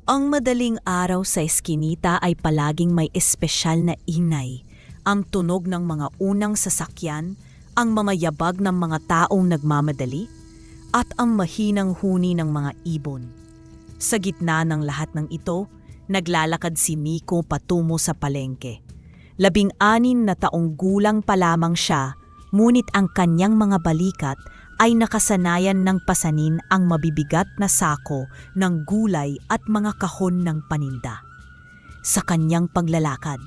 Ang madaling araw sa Eskinita ay palaging may espesyal na ingay. Ang tunog ng mga unang sasakyan, ang mga yabag ng mga taong nagmamadali, at ang mahinang huni ng mga ibon. Sa gitna ng lahat ng ito, naglalakad si Nico patungo sa palengke. 16 na taong gulang pa lamang siya, ngunit ang kanyang mga balikat ay nakasanayan ng pasanin ang mabibigat na sako ng gulay at mga kahon ng paninda. Sa kanyang paglalakad,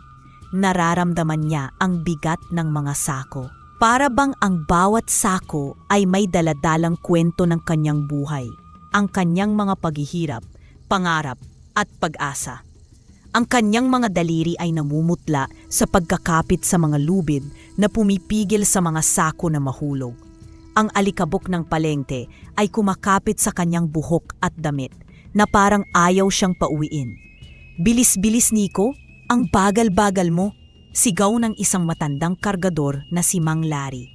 nararamdaman niya ang bigat ng mga sako. Para bang ang bawat sako ay may daladalang kwento ng kanyang buhay, ang kanyang mga paghihirap, pangarap at pag-asa. Ang kanyang mga daliri ay namumutla sa pagkakapit sa mga lubid na pumipigil sa mga sako na mahulog. Ang alikabok ng palengke ay kumakapit sa kanyang buhok at damit na parang ayaw siyang pauwiin. "Bilis-bilis, Nico, ang bagal-bagal mo," sigaw ng isang matandang kargador na si Mang Larry.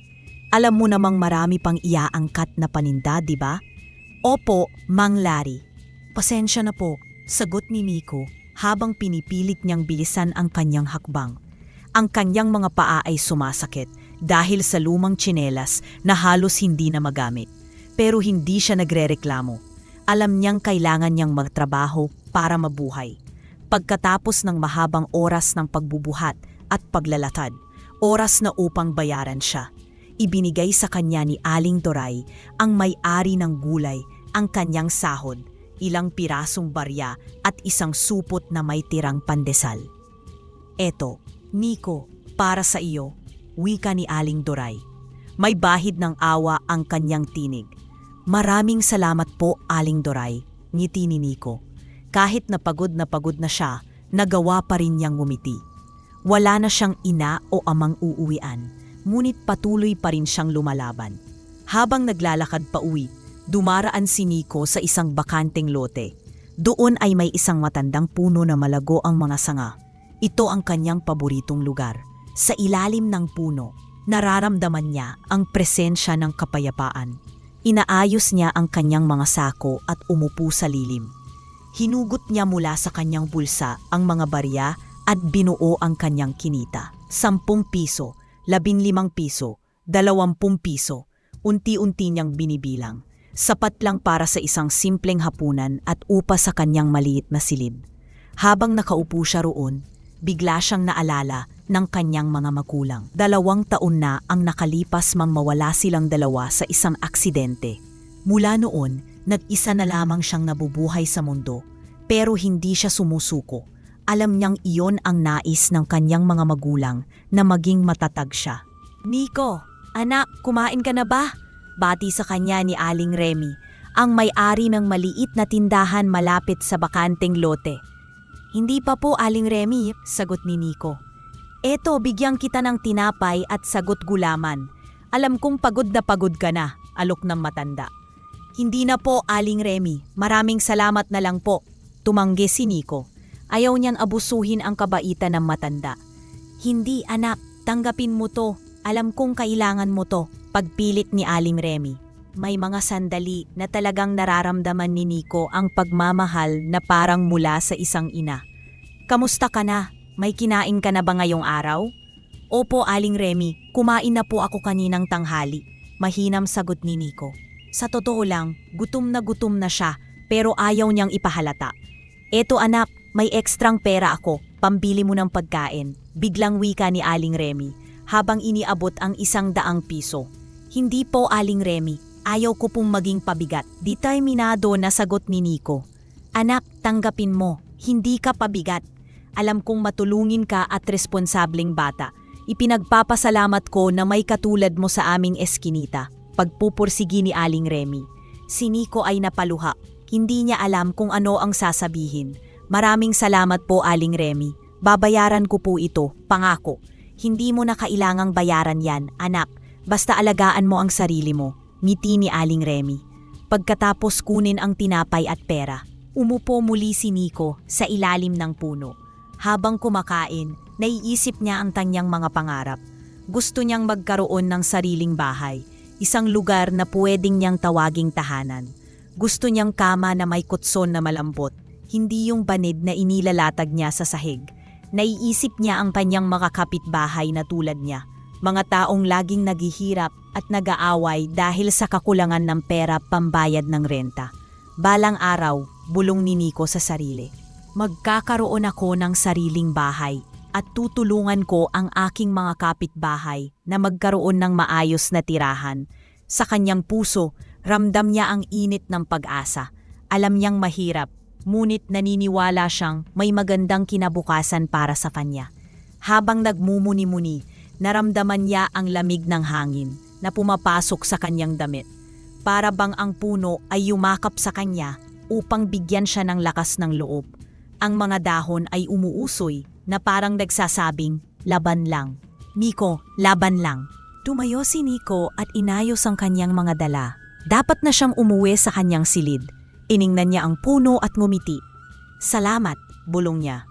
"Alam mo namang marami pang iaangkat na paninda, di ba?" "Opo, Mang Larry." "Pasensya na po," sagot ni Nico habang pinipilit niyang bilisan ang kanyang hakbang. Ang kanyang mga paa ay sumasakit dahil sa lumang tsinelas na halos hindi na magamit. Pero hindi siya nagrereklamo. Alam niyang kailangan niyang magtrabaho para mabuhay. Pagkatapos ng mahabang oras ng pagbubuhat at paglalatad, oras na upang bayaran siya. Ibinigay sa kanya ni Aling Doray, ang may-ari ng gulay, ang kanyang sahod, ilang pirasong barya at isang supot na may tirang pandesal. "Eto, Nico, para sa iyo," wika ni Aling Doray. May bahid ng awa ang kanyang tinig. "Maraming salamat po, Aling Doray," ngiti ni Nico. Kahit na pagod na siya, nagawa pa rin niyang ngumiti. Wala na siyang ina o amang uuwian, ngunit patuloy pa rin siyang lumalaban. Habang naglalakad pa uwi, dumaraan si Nico sa isang bakanteng lote. Doon ay may isang matandang puno na malago ang mga sanga. Ito ang kanyang paboritong lugar. Sa ilalim ng puno, nararamdaman niya ang presensya ng kapayapaan. Inaayos niya ang kanyang mga sako at umupo sa lilim. Hinugot niya mula sa kanyang bulsa ang mga barya at binuo ang kanyang kinita. 10 piso, 15 piso, 20 piso, unti-unti niyang binibilang. Sapat lang para sa isang simpleng hapunan at upa sa kanyang maliit na silid. Habang nakaupo siya roon, bigla siyang naalala ng kanyang mga magulang. 2 taon na ang nakalipas mang mawala silang dalawa sa isang aksidente. Mula noon, nag-isa na lamang siyang nabubuhay sa mundo, pero hindi siya sumusuko. Alam niyang iyon ang nais ng kanyang mga magulang na maging matatag siya. "Nico, anak, kumain ka na ba?" Bati sa kanya ni Aling Remy, ang may-ari ng maliit na tindahan malapit sa bakanteng lote. "Hindi pa po, Aling Remy," sagot ni Nico. "Eto, bigyan kita ng tinapay at sagot gulaman. Alam kong pagod ka na," alok ng matanda. "Hindi na po, Aling Remy. Maraming salamat na lang po," tumanggi si Nico. Ayaw niyang abusuhin ang kabaitan ng matanda. "Hindi, anak. Tanggapin mo to. Alam kong kailangan mo to," pagpilit ni Aling Remy. May mga sandali na talagang nararamdaman ni Nico ang pagmamahal na parang mula sa isang ina. "Kamusta ka na? May kinain ka na ba ngayong araw?" "Opo, Aling Remy. Kumain na po ako kaninang tanghali," mahinam sagot ni Nico. Sa totoo lang, gutom na siya pero ayaw niyang ipahalata. "Eto anak, may ekstrang pera ako. Pambili mo ng pagkain," biglang wika ni Aling Remy habang iniabot ang 100 piso. "Hindi po, Aling Remy. Ayaw ko pong maging pabigat," determinado na sagot ni Nico. "Anak, tanggapin mo. Hindi ka pabigat. Alam kong matulungin ka at responsableng bata. Ipinagpapasalamat ko na may katulad mo sa aming Eskinita," pagpupursigi ni Aling Remy. Si Nico ay napaluha. Hindi niya alam kung ano ang sasabihin. "Maraming salamat po, Aling Remy. Babayaran ko po ito, pangako." "Hindi mo na kailangang bayaran yan, anak. Basta alagaan mo ang sarili mo," ngiti ni Aling Remy. Pagkatapos kunin ang tinapay at pera, umupo muli si Nico sa ilalim ng puno. Habang kumakain, naiisip niya ang kanyang mga pangarap. Gusto niyang magkaroon ng sariling bahay, isang lugar na pwedeng niyang tawaging tahanan. Gusto niyang kama na may kutson na malambot, hindi yung banid na inilalatag niya sa sahig. Naiisip niya ang kanyang mga kapitbahay na tulad niya, mga taong laging naghihirap at nag-aaway dahil sa kakulangan ng pera pambayad ng renta. Balang araw, bulong ni Nico sa sarili. Magkakaroon ako ng sariling bahay at tutulungan ko ang aking mga kapitbahay na magkaroon ng maayos na tirahan. Sa kanyang puso, ramdam niya ang init ng pag-asa. Alam niyang mahirap, ngunit naniniwala siyang may magandang kinabukasan para sa kanya. Habang nagmumuni-muni, naramdaman niya ang lamig ng hangin na pumapasok sa kanyang damit. Para bang ang puno ay yumakap sa kanya upang bigyan siya ng lakas ng loob. Ang mga dahon ay umuusoy na parang nagsasabing, laban lang. Nico, laban lang. Tumayo si Nico at inayos ang kanyang mga dala. Dapat na siyang umuwi sa kanyang silid. Iningnan niya ang puno at ngumiti. Salamat, bulong niya.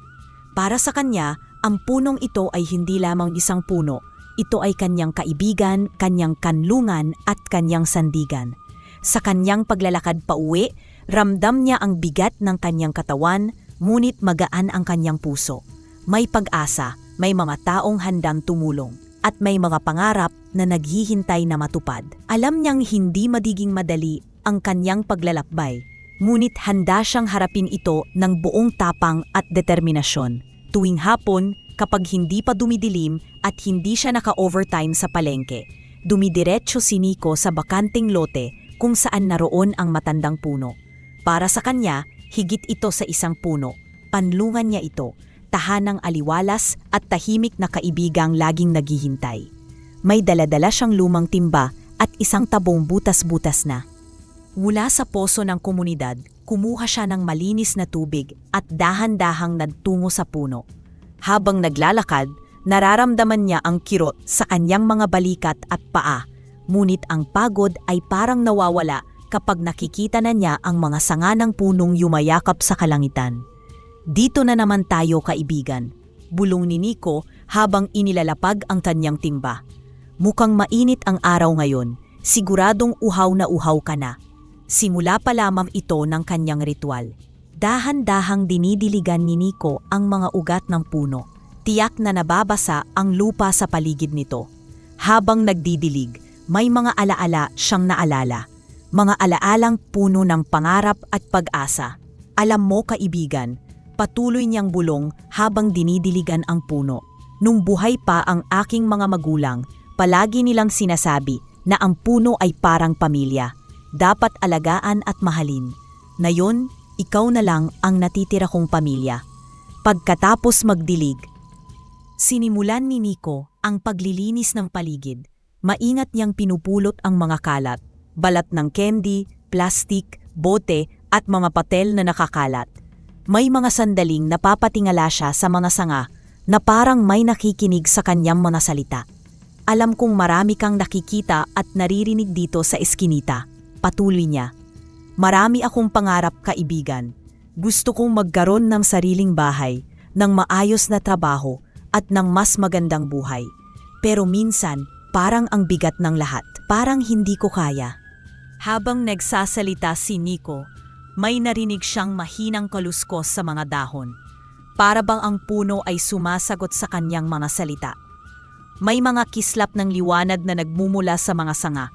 Para sa kanya, ang punong ito ay hindi lamang isang puno. Ito ay kanyang kaibigan, kanyang kanlungan at kanyang sandigan. Sa kanyang paglalakad pauwi, ramdam niya ang bigat ng kanyang katawan, ngunit magaan ang kanyang puso. May pag-asa, may mga taong handang tumulong, at may mga pangarap na naghihintay na matupad. Alam niyang hindi magiging madali ang kanyang paglalakbay, ngunit handa siyang harapin ito ng buong tapang at determinasyon. Tuwing hapon, kapag hindi pa dumidilim at hindi siya naka-overtime sa palengke, dumidiretso si Nico sa bakanting lote kung saan naroon ang matandang puno. Para sa kanya, higit ito sa isang puno. Panlungan niya ito, tahanang aliwalas at tahimik na kaibigang laging naghihintay. May daladala siyang lumang timba at isang tabong butas-butas na. Mula sa poso ng komunidad, kumuha siya ng malinis na tubig at dahan-dahang nagtungo sa puno. Habang naglalakad, nararamdaman niya ang kirot sa kanyang mga balikat at paa, ngunit ang pagod ay parang nawawala kapag nakikita na niya ang mga sanga ng punong yumayakap sa kalangitan. Dito na naman tayo, kaibigan, bulong ni Nico habang inilalapag ang kanyang timba. Mukhang mainit ang araw ngayon, siguradong uhaw na uhaw ka na. Simula pa lamang ito ng kanyang ritual. Dahan-dahang dinidiligan ni Nico ang mga ugat ng puno. Tiyak na nababasa ang lupa sa paligid nito. Habang nagdidilig, may mga alaala siyang naalala. Mga alaalang puno ng pangarap at pag-asa. Alam mo, kaibigan, patuloy niyang bulong habang dinidiligan ang puno. Nung buhay pa ang aking mga magulang, palagi nilang sinasabi na ang puno ay parang pamilya. Dapat alagaan at mahalin. Ngayon, ikaw na lang ang natitira kong pamilya. Pagkatapos magdilig, sinimulan ni Nico ang paglilinis ng paligid. Maingat niyang pinupulot ang mga kalat, balat ng candy, plastik, bote at mga patel na nakakalat. May mga sandaling napapatingala siya sa mga sanga na parang may nakikinig sa kanyang mga salita. Alam kong marami kang nakikita at naririnig dito sa eskinita. Patuloy niya. Marami akong pangarap, kaibigan. Gusto kong magkaroon ng sariling bahay, ng maayos na trabaho at ng mas magandang buhay. Pero minsan, parang ang bigat ng lahat. Parang hindi ko kaya. Habang nagsasalita si Nico, may narinig siyang mahinang kaluskos sa mga dahon. Para bang ang puno ay sumasagot sa kanyang mga salita. May mga kislap ng liwanag na nagmumula sa mga sanga,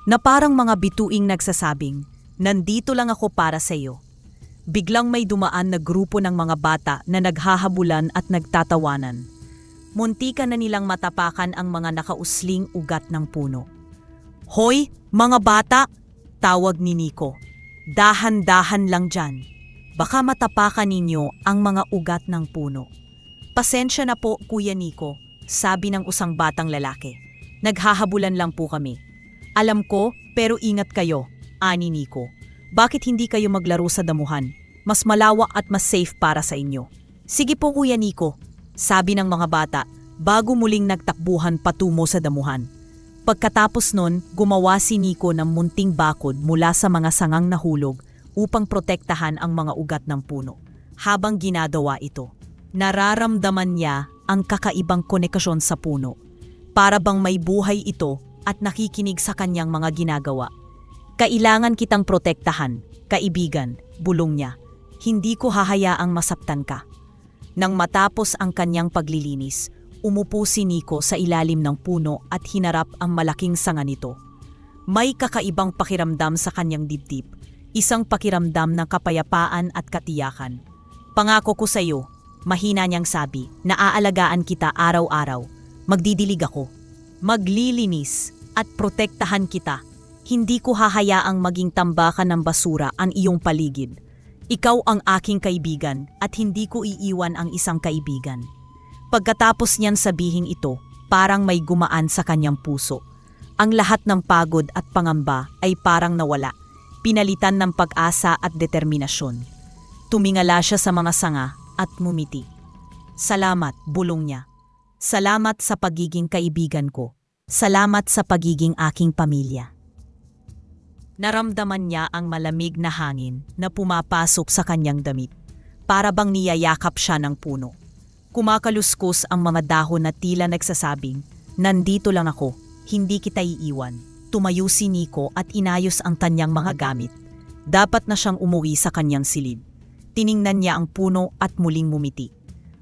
na parang mga bituing nagsasabing, nandito lang ako para sa iyo. Biglang may dumaan na grupo ng mga bata na naghahabulan at nagtatawanan. Muntikan na nilang matapakan ang mga nakausling ugat ng puno. Hoy, mga bata! Tawag ni Nico. Dahan-dahan lang dyan. Baka matapakan ninyo ang mga ugat ng puno. Pasensya na po, Kuya Nico, sabi ng usang batang lalaki. Naghahabulan lang po kami. Alam ko, pero ingat kayo, ani Nico. Bakit hindi kayo maglaro sa damuhan? Mas malawak at mas safe para sa inyo. Sige po, Kuya Nico, sabi ng mga bata bago muling nagtakbuhan patungo sa damuhan. Pagkatapos nun, gumawa si Nico ng munting bakod mula sa mga sangang nahulog upang protektahan ang mga ugat ng puno. Habang ginagawa ito, nararamdaman niya ang kakaibang koneksyon sa puno. Para bang may buhay ito at nakikinig sa kanyang mga ginagawa. Kailangan kitang protektahan, kaibigan, bulong niya. Hindi ko hahayaang masaktan ka. Nang matapos ang kanyang paglilinis, umupo si Nico sa ilalim ng puno at hinarap ang malaking sanga nito. May kakaibang pakiramdam sa kanyang dibdib, isang pakiramdam ng kapayapaan at katiyakan. Pangako ko sa iyo, mahina niyang sabi, naaalagaan kita araw-araw. Magdidilig ako, maglilinis at protektahan kita. Hindi ko hahayaang maging tambakan ng basura ang iyong paligid. Ikaw ang aking kaibigan at hindi ko iiwan ang isang kaibigan. Pagkatapos niyan sabihin ito, parang may gumaan sa kanyang puso. Ang lahat ng pagod at pangamba ay parang nawala, pinalitan ng pag-asa at determinasyon. Tumingala siya sa mga sanga at ngumiti. Salamat, bulong niya. Salamat sa pagiging kaibigan ko. Salamat sa pagiging aking pamilya. Naramdaman niya ang malamig na hangin na pumapasok sa kanyang damit. Para bang niyayakap siya ng puno. Kumakaluskos ang mga dahon na tila nagsasabing, nandito lang ako, hindi kita iiwan. Tumayo si Nico at inayos ang kanyang mga gamit. Dapat na siyang umuwi sa kanyang silid. Tiningnan niya ang puno at muling ngumiti.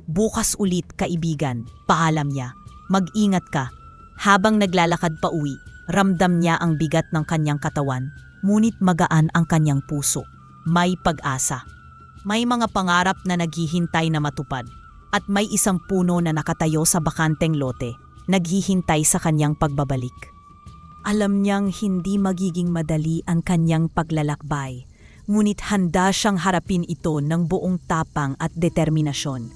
Bukas ulit, kaibigan, paalam niya. Mag-ingat ka. Habang naglalakad pa uwi, ramdam niya ang bigat ng kanyang katawan. Ngunit magaan ang kanyang puso. May pag-asa. May mga pangarap na naghihintay na matupad. At may isang puno na nakatayo sa bakanteng lote, naghihintay sa kanyang pagbabalik. Alam niyang hindi magiging madali ang kanyang paglalakbay, ngunit handa siyang harapin ito ng buong tapang at determinasyon.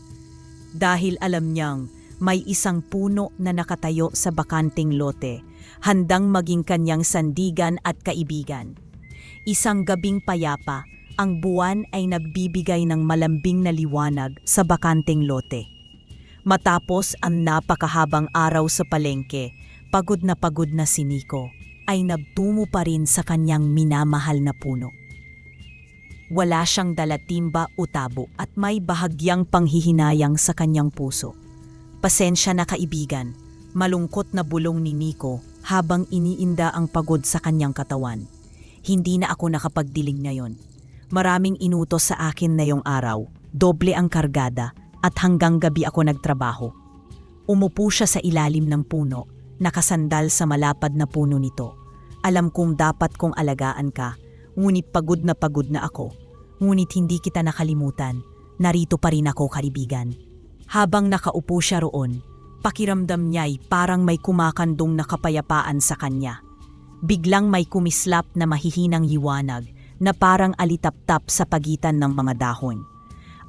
Dahil alam niyang may isang puno na nakatayo sa bakanteng lote, handang maging kanyang sandigan at kaibigan. Isang gabing payapa, ang buwan ay nagbibigay ng malambing na liwanag sa bakanteng lote. Matapos ang napakahabang araw sa palengke, pagod na si Nico, ay nagtungo pa rin sa kanyang minamahal na puno. Wala siyang dalatimba o tabo at may bahagyang panghihinayang sa kanyang puso. Pasensya na kaibigan, malungkot na bulong ni Nico habang iniinda ang pagod sa kanyang katawan. Hindi na ako nakapagdilig ngayon. Maraming inutos sa akin na yung araw, doble ang kargada at hanggang gabi ako nagtrabaho. Umupo siya sa ilalim ng puno, nakasandal sa malapad na puno nito. Alam kong dapat kong alagaan ka, ngunit pagod na ako. Ngunit hindi kita nakalimutan, narito pa rin ako kaibigan. Habang nakaupo siya roon, pakiramdam niya'y parang may kumakandong na kapayapaan sa kanya. Biglang may kumislap na mahihinang liwanag na parang alitaptap sa pagitan ng mga dahon.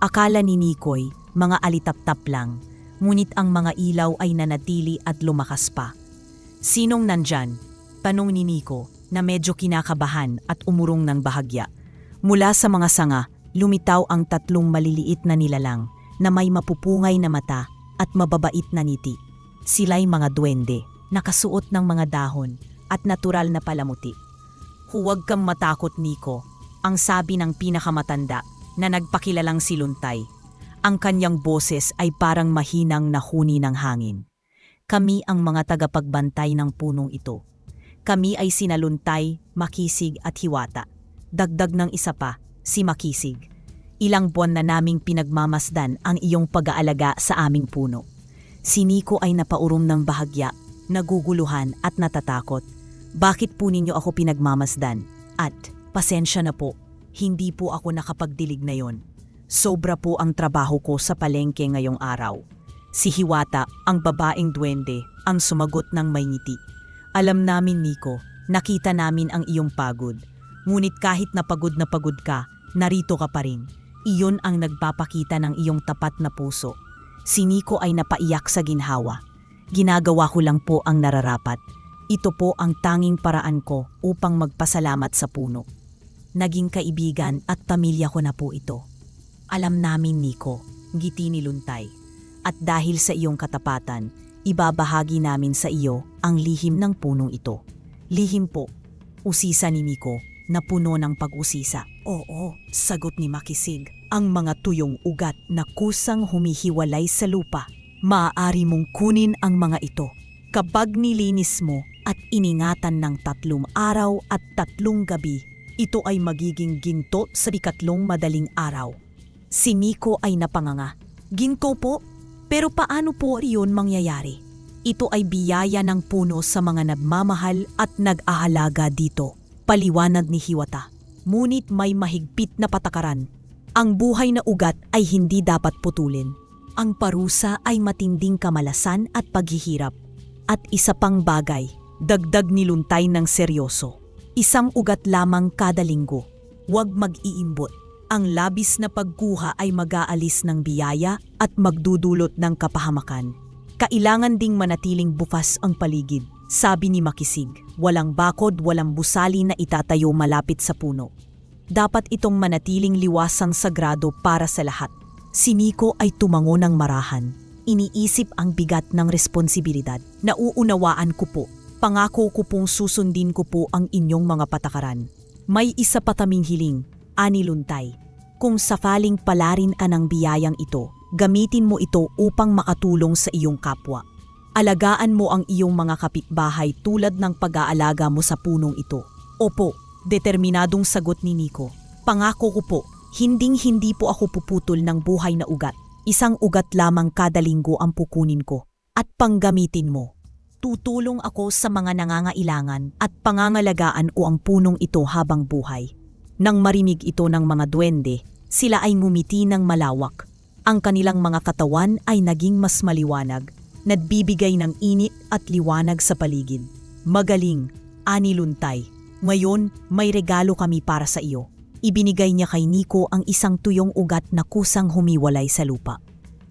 Akala ni Nico'y mga alitaptap lang, ngunit ang mga ilaw ay nanatili at lumakas pa. Sinong nandyan? Tanong ni Nico na medyo kinakabahan at umurong ng bahagya. Mula sa mga sanga, lumitaw ang tatlong maliliit na nilalang na may mapupungay na mata at mababait na ngiti. Sila'y mga duwende, nakasuot ng mga dahon at natural na palamuti. Huwag kang matakot, Nico, ang sabi ng pinakamatanda na nagpakilalang si Luntay. Ang kanyang boses ay parang mahinang nahuni ng hangin. Kami ang mga tagapagbantay ng punong ito. Kami ay sina Luntay, Makisig at Hiwata. Dagdag ng isa pa, si Makisig. Ilang buwan na naming pinagmamasdan ang iyong pag-aalaga sa aming puno. Si Nico ay napaurom ng bahagya, naguguluhan at natatakot. Bakit po ninyo ako pinagmamasdan? At pasensya na po, hindi po ako nakapagdilig na yon. Sobra po ang trabaho ko sa palengke ngayong araw. Si Hiwata, ang babaeng duwende, ang sumagot ng may ngiti. Alam namin, Nico, nakita namin ang iyong pagod. Ngunit kahit na pagod ka, narito ka pa rin. Iyon ang nagpapakita ng iyong tapat na puso. Si Nico ay napaiyak sa ginhawa. Ginagawa ko lang po ang nararapat. Ito po ang tanging paraan ko upang magpasalamat sa puno. Naging kaibigan at pamilya ko na po ito. Alam namin, Nico, ngiti ni Luntay. At dahil sa iyong katapatan, ibabahagi namin sa iyo ang lihim ng punong ito. Lihim po, usisa ni Nico na puno ng pag-usisa. Oo, sagot ni Makisig, ang mga tuyong ugat na kusang humihiwalay sa lupa. Maaari mong kunin ang mga ito kapag nilinis mo at iningatan ng 3 araw at 3 gabi. Ito ay magiging ginto sa 3 madaling araw. Si Nico ay napanganga. Ginto po? Pero paano po iyon mangyayari? Ito ay biyaya ng puno sa mga nagmamahal at nag-aalaga dito. Paliwanag ni Hiwata. Ngunit may mahigpit na patakaran. Ang buhay na ugat ay hindi dapat putulin. Ang parusa ay matinding kamalasan at paghihirap. At isa pang bagay, dagdag ni Luntay ng seryoso. Isang ugat lamang kada linggo. Huwag mag-iimbot. Ang labis na pagkuha ay mag-aalis ng biyaya at magdudulot ng kapahamakan. Kailangan ding manatiling bukas ang paligid, sabi ni Makisig. Walang bakod, walang busali na itatayo malapit sa puno. Dapat itong manatiling liwasang sagrado para sa lahat. Si Nico ay tumango ng marahan. Iniisip ang bigat ng responsibilidad. Nauunawaan ko po. Pangako ko pong susundin ko po ang inyong mga patakaran. May isa pa kaming hiling, ani Luntay. Kung sakaling palarin ka ng biyayang ito, gamitin mo ito upang makatulong sa iyong kapwa. Alagaan mo ang iyong mga kapitbahay tulad ng pag-aalaga mo sa punong ito. Opo, determinadong sagot ni Nico. Pangako ko po, hinding-hindi po ako puputol ng buhay na ugat. Isang ugat lamang kada linggo ang pukunin ko. At panggamitin mo. Tutulong ako sa mga nangangailangan at pangangalagaan ko ang punong ito habang buhay. Nang marinig ito ng mga duwende, sila ay ngumiti ng malawak. Ang kanilang mga katawan ay naging mas maliwanag, nagbibigay ng init at liwanag sa paligid. Magaling, ani Luntay. Ngayon, may regalo kami para sa iyo. Ibinigay niya kay Nico ang isang tuyong ugat na kusang humiwalay sa lupa.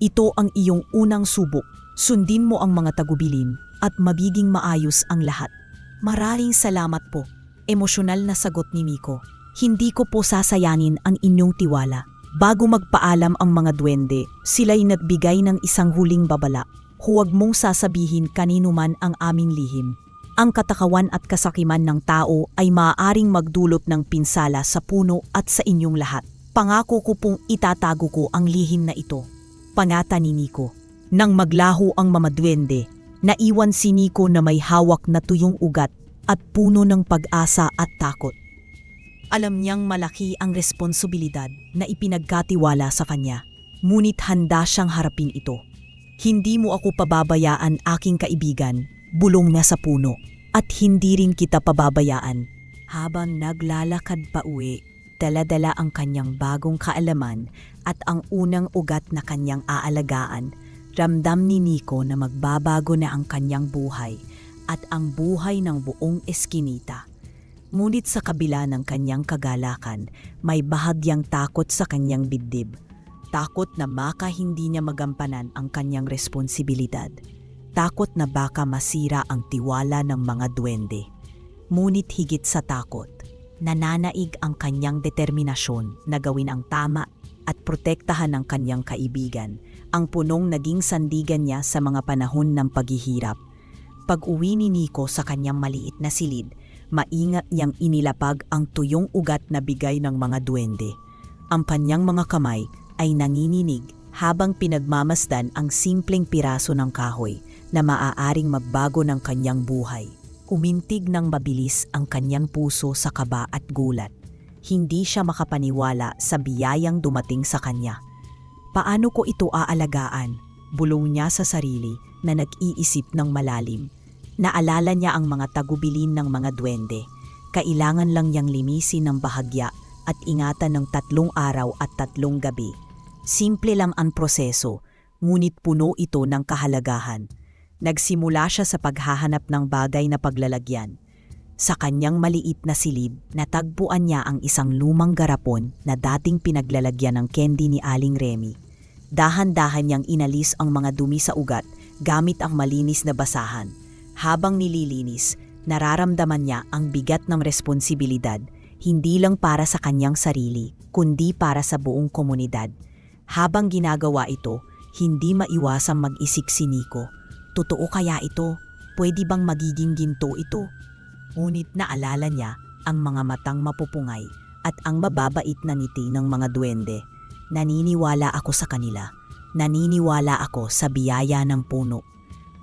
Ito ang iyong unang subok. Sundin mo ang mga tagubilin at magiging maayos ang lahat. Maraming salamat po. Emosyonal na sagot ni Nico. Hindi ko po sasayanin ang inyong tiwala. Bago magpaalam ang mga duwende, sila'y nagbigay ng isang huling babala. Huwag mong sasabihin kanino man ang aming lihim. Ang katakawan at kasakiman ng tao ay maaaring magdulot ng pinsala sa puno at sa inyong lahat. Pangako ko pong itatago ko ang lihim na ito. Pangata ni Nico. Nang maglaho ang mga duwende, naiwan si Nico na may hawak na tuyong ugat at puno ng pag-asa at takot. Alam niyang malaki ang responsibilidad na ipinagkatiwala sa kanya, ngunit handa siyang harapin ito. Hindi mo ako pababayaan, aking kaibigan, bulong niya sa puno, at hindi rin kita pababayaan. Habang naglalakad pa uwi, dala-dala ang kanyang bagong kaalaman at ang unang ugat na kanyang aalagaan, ramdam ni Nico na magbabago na ang kanyang buhay at ang buhay ng buong Eskinita. Ngunit sa kabila ng kanyang kagalakan, may bahagyang takot sa kanyang dibdib. Takot na baka hindi niya magampanan ang kanyang responsibilidad. Takot na baka masira ang tiwala ng mga duwende. Ngunit higit sa takot, nananaig ang kanyang determinasyon na gawin ang tama at protektahan ang kanyang kaibigan, ang punong naging sandigan niya sa mga panahon ng paghihirap. Pag-uwi ni Nico sa kanyang maliit na silid, maingat niyang inilapag ang tuyong ugat na bigay ng mga duwende. Ang kanyang mga kamay ay nanginginig habang pinagmamasdan ang simpleng piraso ng kahoy na maaaring magbago ng kanyang buhay. Umintig ng mabilis ang kanyang puso sa kaba at gulat. Hindi siya makapaniwala sa biyayang dumating sa kanya. Paano ko ito aalagaan? Bulong niya sa sarili na nag-iisip ng malalim. Naalala niya ang mga tagubilin ng mga duwende. Kailangan lang niyang linisin ng bahagya at ingatan ng 3 araw at 3 gabi. Simple lang ang proseso, ngunit puno ito ng kahalagahan. Nagsimula siya sa paghahanap ng bagay na paglalagyan. Sa kanyang maliit na silid, natagpuan niya ang isang lumang garapon na dating pinaglalagyan ng candy ni Aling Remy. Dahan-dahan niyang inalis ang mga dumi sa ugat gamit ang malinis na basahan. Habang nililinis, nararamdaman niya ang bigat ng responsibilidad, hindi lang para sa kanyang sarili, kundi para sa buong komunidad. Habang ginagawa ito, hindi maiwasang mag-isik si Nico. Totoo kaya ito? Pwede bang magiging ginto ito? Ngunit naalala niya ang mga matang mapupungay at ang mababait na ngiti ng mga duwende. Naniniwala ako sa kanila. Naniniwala ako sa biyaya ng puno.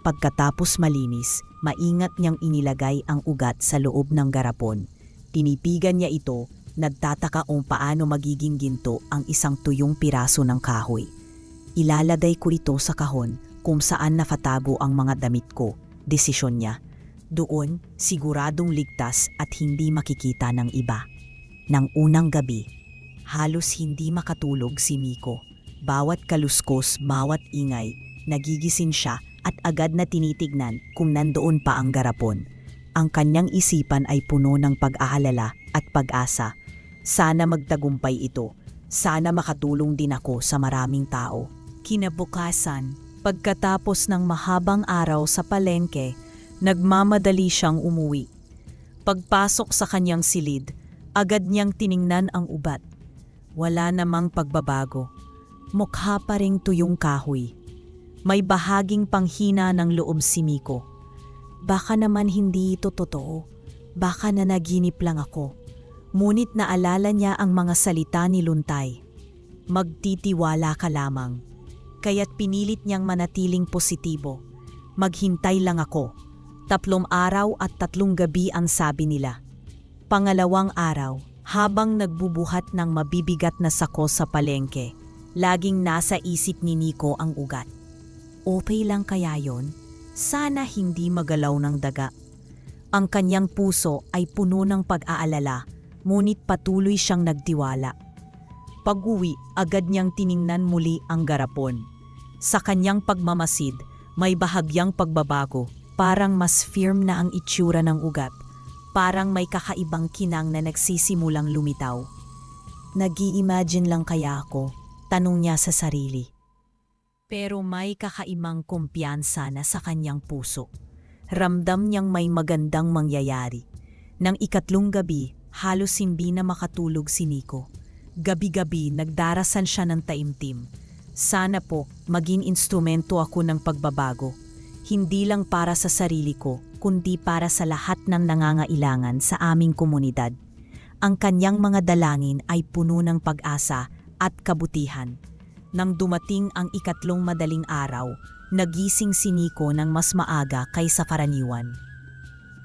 Pagkatapos malinis, maingat niyang inilagay ang ugat sa loob ng garapon. Tinitigan niya ito, Nagtataka kung paano magiging ginto ang isang tuyong piraso ng kahoy. Ilaladay ko ito sa kahon kung saan nakatago ang mga damit ko, desisyon niya. Doon, siguradong ligtas at hindi makikita ng iba. Nang unang gabi, halos hindi makatulog si Miko. Bawat kaluskos, bawat ingay, nagigising siya at agad na tinitignan kung nandoon pa ang garapon. Ang kanyang isipan ay puno ng pag-aalala at pag-asa. Sana magtagumpay ito. Sana makatulong din ako sa maraming tao. Kinabukasan, pagkatapos ng mahabang araw sa palengke, nagmamadali siyang umuwi. Pagpasok sa kanyang silid, agad niyang tiningnan ang ubat. Wala namang pagbabago. Mukha pa ring tuyong kahoy. May bahaging panghina ng loob si Miko. Baka naman hindi ito totoo. Baka nanaginip lang ako. Ngunit naalala niya ang mga salita ni Luntay. Magtitiwala ka lamang. Kaya't pinilit niyang manatiling positibo. Maghintay lang ako. 3 araw at 3 gabi ang sabi nila. Pangalawang araw, habang nagbubuhat ng mabibigat na sako sa palengke, laging nasa isip ni Nico ang ugat. Okay lang kaya yon? Sana hindi magalaw ng daga. Ang kanyang puso ay puno ng pag-aalala, ngunit patuloy siyang nagtiwala. Pag-uwi, agad niyang tiningnan muli ang garapon. Sa kanyang pagmamasid, may bahagyang pagbabago, parang mas firm na ang itsura ng ugat. Parang may kakaibang kinang na nagsisimulang lumitaw. Nag-i-imagine lang kaya ako? Tanong niya sa sarili. Pero may kakaibang kumpiyansa na sa kanyang puso. Ramdam niyang may magandang mangyayari. Nang 3 gabi, halos hindi na makatulog si Nico. Gabi-gabi nagdarasan siya ng taimtim. Sana po maging instrumento ako ng pagbabago. Hindi lang para sa sarili ko, kundi para sa lahat ng nangangailangan sa aming komunidad. Ang kanyang mga dalangin ay puno ng pag-asa at kabutihan. Nang dumating ang 3 madaling araw, nagising si Nico ng mas maaga kaysa karaniwan.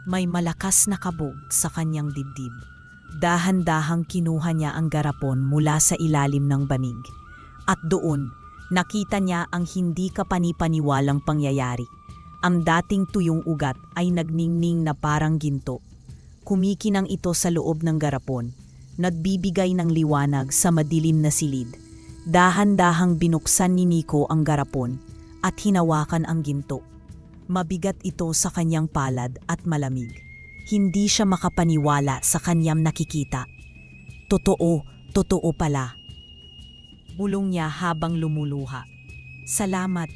May malakas na kabog sa kanyang dibdib. Dahan-dahang kinuha niya ang garapon mula sa ilalim ng banig. At doon, nakita niya ang hindi kapanipaniwalang pangyayari. Ang dating tuyong ugat ay nagningning na parang ginto. Kumikinang ito sa loob ng garapon, nagbibigay ng liwanag sa madilim na silid. Dahan-dahang binuksan ni Nico ang garapon at hinawakan ang ginto. Mabigat ito sa kanyang palad at malamig. Hindi siya makapaniwala sa kanyang nakikita. Totoo pala. Bulong niya habang lumuluha. Salamat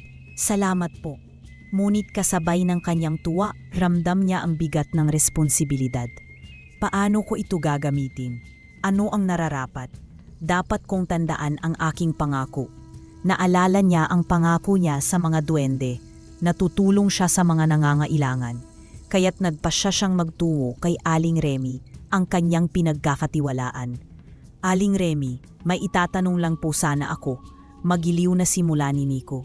po. Ngunit kasabay ng kanyang tuwa, ramdam niya ang bigat ng responsibilidad. Paano ko ito gagamitin? Ano ang nararapat? Dapat kong tandaan ang aking pangako. Naalala niya ang pangako niya sa mga duwende. Natutulong siya sa mga nangangailangan. Kaya't nagpasya siyang magtungo kay Aling Remy, ang kanyang pinagkakatiwalaan. Aling Remy, may itatanong lang po sana ako. Magiliw na simula ni Nico.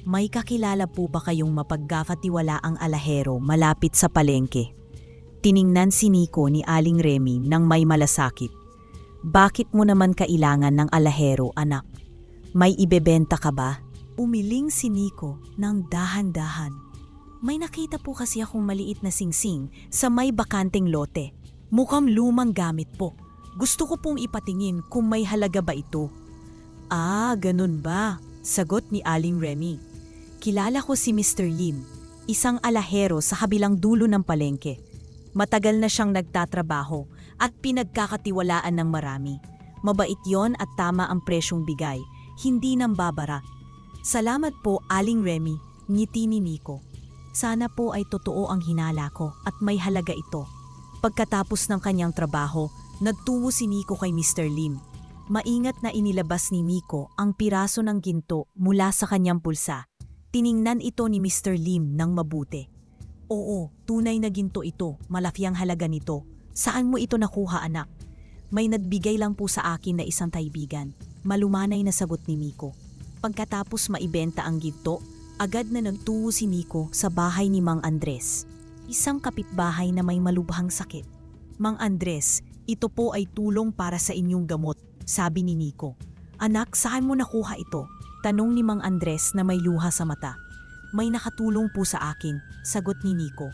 May kakilala po ba kayong mapagkakatiwalaang alahero malapit sa palengke? Tiningnan si Nico ni Aling Remy nang may malasakit. Bakit mo naman kailangan ng alahero, anak? May ibebenta ka ba? Umiling si Nico ng dahan-dahan. May nakita po kasi akong maliit na singsing sa may bakanteng lote. Mukhang lumang gamit po. Gusto ko pong ipatingin kung may halaga ba ito. Ah, ganun ba? Sagot ni Aling Remy. Kilala ko si Mr. Lim, isang alahero sa kabilang dulo ng palengke. Matagal na siyang nagtatrabaho at pinagkakatiwalaan ng marami. Mabait yon at tama ang presyong bigay, hindi nang babara. Salamat po, Aling Remy, ngiti ni Nico. Sana po ay totoo ang hinala ko at may halaga ito. Pagkatapos ng kanyang trabaho, nagtungo si Nico kay Mr. Lim. Maingat na inilabas ni Nico ang piraso ng ginto mula sa kanyang pulsa. Tiningnan ito ni Mr. Lim ng mabuti. Oo, tunay na ginto ito, malaki ang halaga nito. Saan mo ito nakuha, anak? May nagbigay lang po sa akin na isang kaibigan. Malumanay na sagot ni Nico. Pagkatapos maibenta ang ginto, agad na nagtungo si Nico sa bahay ni Mang Andres. Isang kapitbahay na may malubhang sakit. Mang Andres, Ito po ay tulong para sa inyong gamot, sabi ni Nico. Anak, saan mo nakuha ito? Tanong ni Mang Andres na may luha sa mata. May nakatulong po sa akin, sagot ni Nico.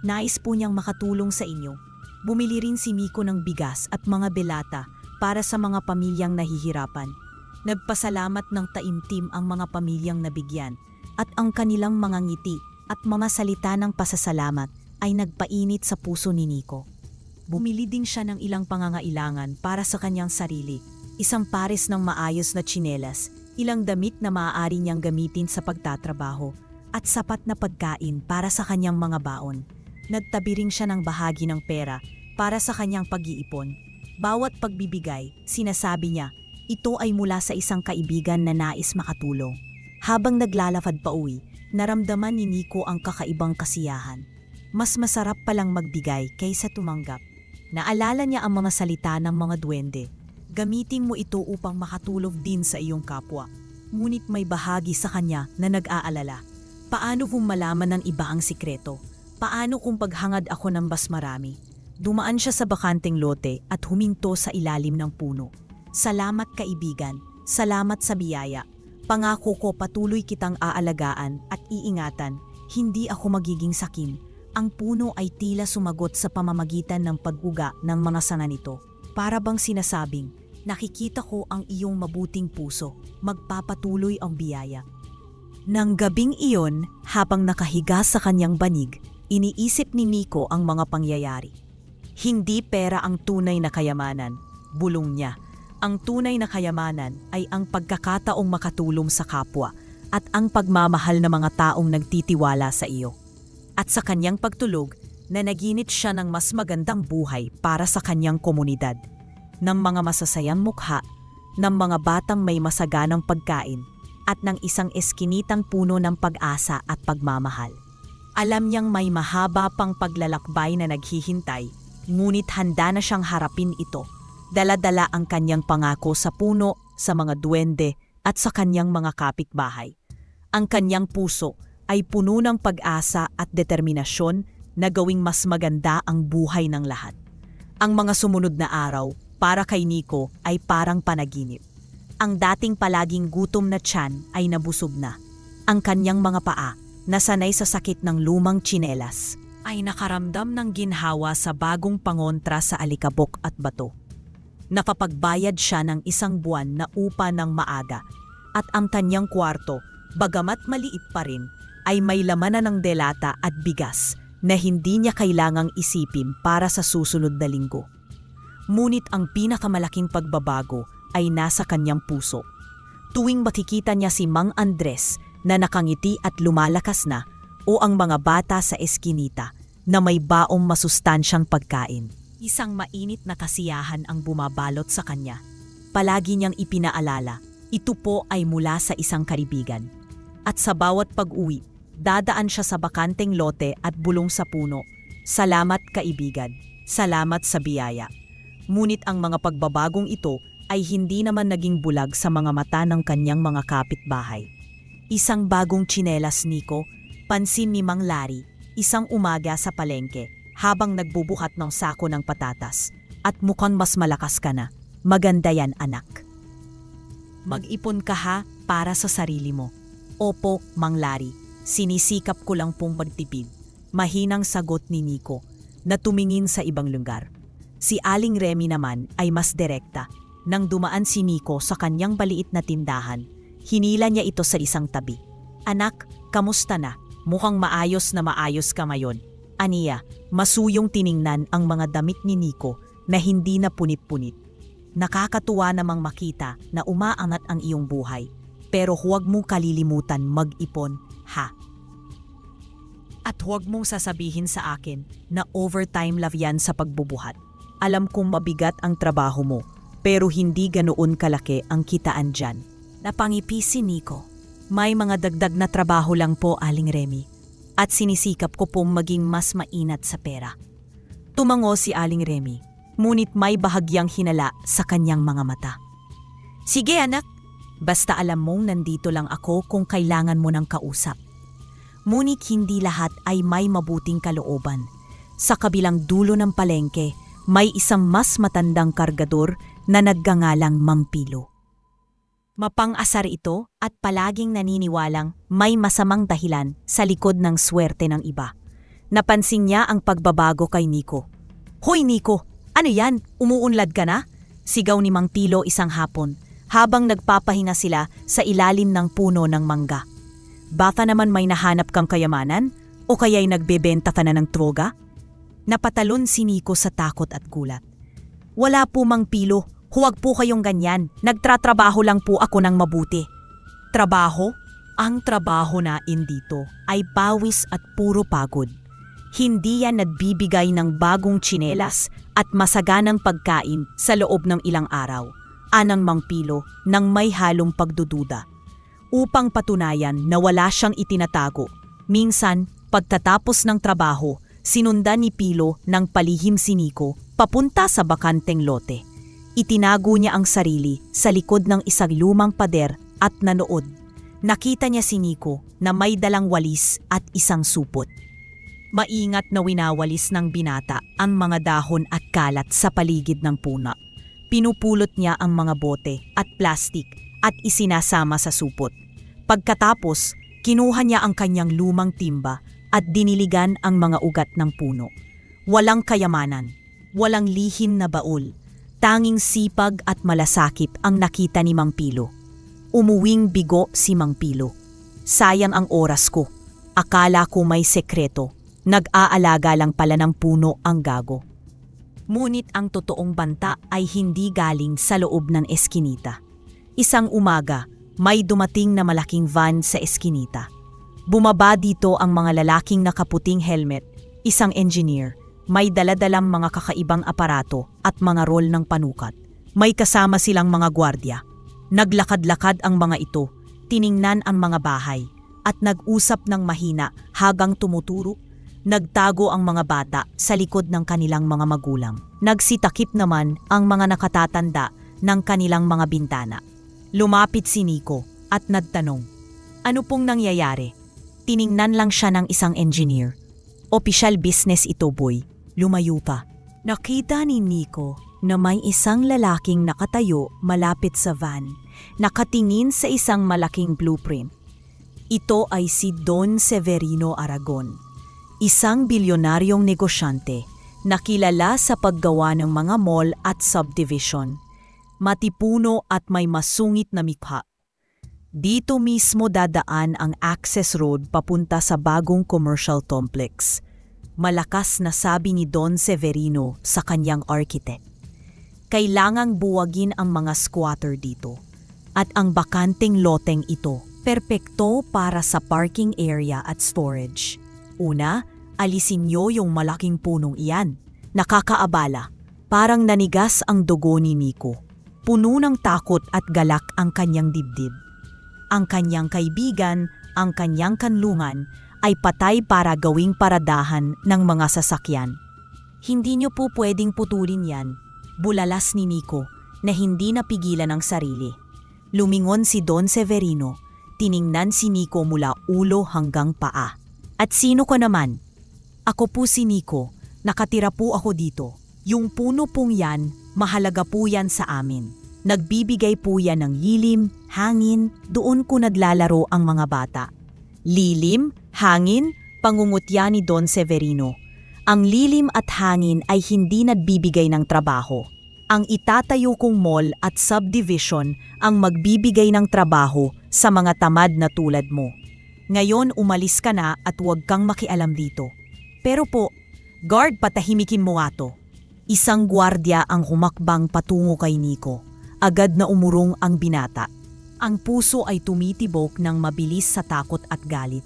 Nais po niyang makatulong sa inyo. Bumili rin si Nico ng bigas at mga belata para sa mga pamilyang nahihirapan. Nagpasalamat ng taimtim ang mga pamilyang nabigyan at ang kanilang mga ngiti at mga salita ng pasasalamat ay nagpainit sa puso ni Nico. Bumili din siya ng ilang pangangailangan para sa kanyang sarili, isang pares ng maayos na tsinelas, ilang damit na maaari niyang gamitin sa pagtatrabaho, at sapat na pagkain para sa kanyang mga baon. Nagtabi rin siya ng bahagi ng pera para sa kanyang pag-iipon. Bawat pagbibigay, sinasabi niya, ito ay mula sa isang kaibigan na nais makatulong. Habang naglalakad pa uwi, naramdaman ni Nico ang kakaibang kasiyahan. Mas masarap palang magbigay kaysa tumanggap. Naalala niya ang mga salita ng mga duwende. Gamitin mo ito upang makatulong din sa iyong kapwa. Ngunit may bahagi sa kanya na nag-aalala. Paano kung malaman ng iba ang sikreto? Paano kung paghangad ako ng mas marami? Dumaan siya sa bakanteng lote at huminto sa ilalim ng puno. Salamat kaibigan, salamat sa biyaya. Pangako ko patuloy kitang aalagaan at iingatan, hindi ako magiging sakim. Ang puno ay tila sumagot sa pamamagitan ng pag-uga ng mga sanga nito. Para bang sinasabing, nakikita ko ang iyong mabuting puso, magpapatuloy ang biyaya. Nang gabing iyon, habang nakahiga sa kanyang banig, iniisip ni Nico ang mga pangyayari. Hindi pera ang tunay na kayamanan, bulong niya. Ang tunay na kayamanan ay ang pagkakataong makatulong sa kapwa at ang pagmamahal ng mga taong nagtitiwala sa iyo. At sa kanyang pagtulog, nanaginip siya ng mas magandang buhay para sa kanyang komunidad, ng mga masasayang mukha, ng mga batang may masaganang pagkain, at ng isang eskinitang puno ng pag-asa at pagmamahal. Alam niyang may mahaba pang paglalakbay na naghihintay, ngunit handa na siyang harapin ito. Dala-dala ang kanyang pangako sa puno, sa mga duwende, at sa kanyang mga kapitbahay. Ang kanyang puso ay puno ng pag-asa at determinasyon na gawing mas maganda ang buhay ng lahat. Ang mga sumunod na araw, para kay Nico, ay parang panaginip. Ang dating palaging gutom na tiyan ay nabusog na. Ang kanyang mga paa, nasanay sa sakit ng lumang tsinelas, ay nakaramdam ng ginhawa sa bagong pangontra sa alikabok at bato. Nakapagbayad siya ng 1 buwan na upa ng maaga, at ang kanyang kwarto, bagamat maliit pa rin, ay may laman na ng delata at bigas na hindi niya kailangang isipin para sa susunod na linggo. Ngunit ang pinakamalaking pagbabago ay nasa kanyang puso. Tuwing makikita niya si Mang Andres na nakangiti at lumalakas na, o ang mga bata sa eskinita na may baong masustansyang pagkain, isang mainit na kasiyahan ang bumabalot sa kanya. Palagi niyang ipinaalala, ito po ay mula sa isang kaibigan. At sa bawat pag-uwi, dadaan siya sa bakanteng lote at bulong sa puno, salamat kaibigan, salamat sa biyaya. Ngunit ang mga pagbabagong ito ay hindi naman naging bulag sa mga mata ng kanyang mga kapitbahay. Isang bagong tsinelas, Nico, pansin ni Mang Larry, isang umaga sa palengke, habang nagbubuhat ng sako ng patatas. At mukhang mas malakas ka na. Maganda yan, anak. Mag-ipon ka ha para sa sarili mo. Opo, Mang Larry. Sinisikap ko lang pong magtipid. Mahinang sagot ni Nico na tumingin sa ibang lugar. Si Aling Remy naman ay mas direkta. Nang dumaan si Nico sa kanyang baliit na tindahan, hinila niya ito sa isang tabi. Anak, kamusta na? Mukhang maayos ka ngayon. Aniya, masuyong tiningnan ang mga damit ni Nico na hindi na punit-punit. Nakakatuwa namang makita na umaangat ang iyong buhay. Pero huwag mong kalilimutan mag-ipon, ha? At huwag mong sasabihin sa akin na overtime love yan sa pagbubuhat. Alam kong mabigat ang trabaho mo, pero hindi ganoon kalaki ang kitaan dyan. Napangiti si Nico. May mga dagdag na trabaho lang po, Aling Remy. At sinisikap ko pong maging mas mainat sa pera. Tumango si Aling Remy, ngunit may bahagyang hinala sa kanyang mga mata. Sige anak, basta alam mong nandito lang ako kung kailangan mo ng kausap. Ngunit hindi lahat ay may mabuting kalooban. Sa kabilang dulo ng palengke, may isang mas matandang kargador na nagngangalang Mang Pilo. Mapang-asar ito at palaging naniniwalang may masamang dahilan sa likod ng swerte ng iba. Napansin niya ang pagbabago kay Nico. "Hoy Nico, ano yan? Umuunlad ka na?" Sigaw ni Mang Pilo isang hapon habang nagpapahinga sila sa ilalim ng puno ng mangga. "Baka naman may nahanap kang kayamanan o kaya'y nagbebenta ka na ng droga?" Napatalon si Nico sa takot at gulat. "Wala po Mang Pilo, huwag po kayong ganyan. Nagtratrabaho lang po ako ng mabuti." Trabaho? Ang trabaho na dito ay pawis at puro pagod. Hindi yan nagbibigay ng bagong tsinelas at masaganang pagkain sa loob ng ilang araw, anang Mang Pilo nang may halong pagdududa. Upang patunayan na wala siyang itinatago, minsan pagtatapos ng trabaho, sinundan ni Pilo ng palihim si Nico papunta sa bakanteng lote. Itinago niya ang sarili sa likod ng isang lumang pader at nanood. Nakita niya si Nico na may dalang walis at isang supot. Maingat na winawalis ng binata ang mga dahon at kalat sa paligid ng puna. Pinupulot niya ang mga bote at plastik at isinasama sa supot. Pagkatapos, kinuha niya ang kanyang lumang timba at diniligan ang mga ugat ng puno. Walang kayamanan, walang lihim na baul, tanging sipag at malasakit ang nakita ni Mang Pilo. Umuwing bigo si Mang Pilo. "Sayang ang oras ko. Akala ko may sekreto. Nag-aalaga lang pala ng puno ang gago." Ngunit ang totoong banta ay hindi galing sa loob ng eskinita. Isang umaga, may dumating na malaking van sa eskinita. Bumaba dito ang mga lalaking nakaputing helmet, isang engineer, may daladalang mga kakaibang aparato at mga rol ng panukat. May kasama silang mga gwardya. Naglakad-lakad ang mga ito, tiningnan ang mga bahay, at nag-usap ng mahina hanggang tumuturo. Nagtago ang mga bata sa likod ng kanilang mga magulang. Nagsitakip naman ang mga nakatatanda ng kanilang mga bintana. Lumapit si Nico at nagtanong, "Ano pong nangyayari?" Tiningnan lang siya ng isang engineer. "Official business ito, boy." Lumayo pa. Nakita ni Nico na may isang lalaking nakatayo malapit sa van, nakatingin sa isang malaking blueprint. Ito ay si Don Severino Aragon. Isang bilyonaryong negosyante na kilala sa paggawa ng mga mall at subdivision. Matipuno at may masungit na mikha. Dito mismo dadaan ang access road papunta sa bagong commercial complex. Malakas na sabi ni Don Severino sa kanyang architect. Kailangang buwagin ang mga squatter dito. At ang bakanteng loteng ito, perpekto para sa parking area at storage. Una, alisin niyo yung malaking punong iyan. Nakakaabala. Parang nanigas ang dugo ni Nico. Puno ng takot at galak ang kanyang dibdib. Ang kanyang kaibigan, ang kanyang kanlungan, ay patay para gawing paradahan ng mga sasakyan. "Hindi niyo po pwedeng putulin yan," bulalas ni Nico na hindi napigilan ang sarili. Lumingon si Don Severino, tiningnan si Nico mula ulo hanggang paa. "At sino ko naman?" "Ako po si Nico, nakatira po ako dito. Yung puno pong yan, mahalaga po yan sa amin. Nagbibigay po yan ng lilim, hangin, doon ko naglalaro ang mga bata." "Lilim? Hangin?" pangungutya ni Don Severino. "Ang lilim at hangin ay hindi nagbibigay ng trabaho. Ang itatayo kong mall at subdivision ang magbibigay ng trabaho sa mga tamad na tulad mo. Ngayon umalis ka na at huwag kang makialam dito." "Pero po, guard, patahimikin mo nga to." Isang gwardya ang humakbang patungo kay Nico. Agad na umurong ang binata. Ang puso ay tumitibok ng mabilis sa takot at galit.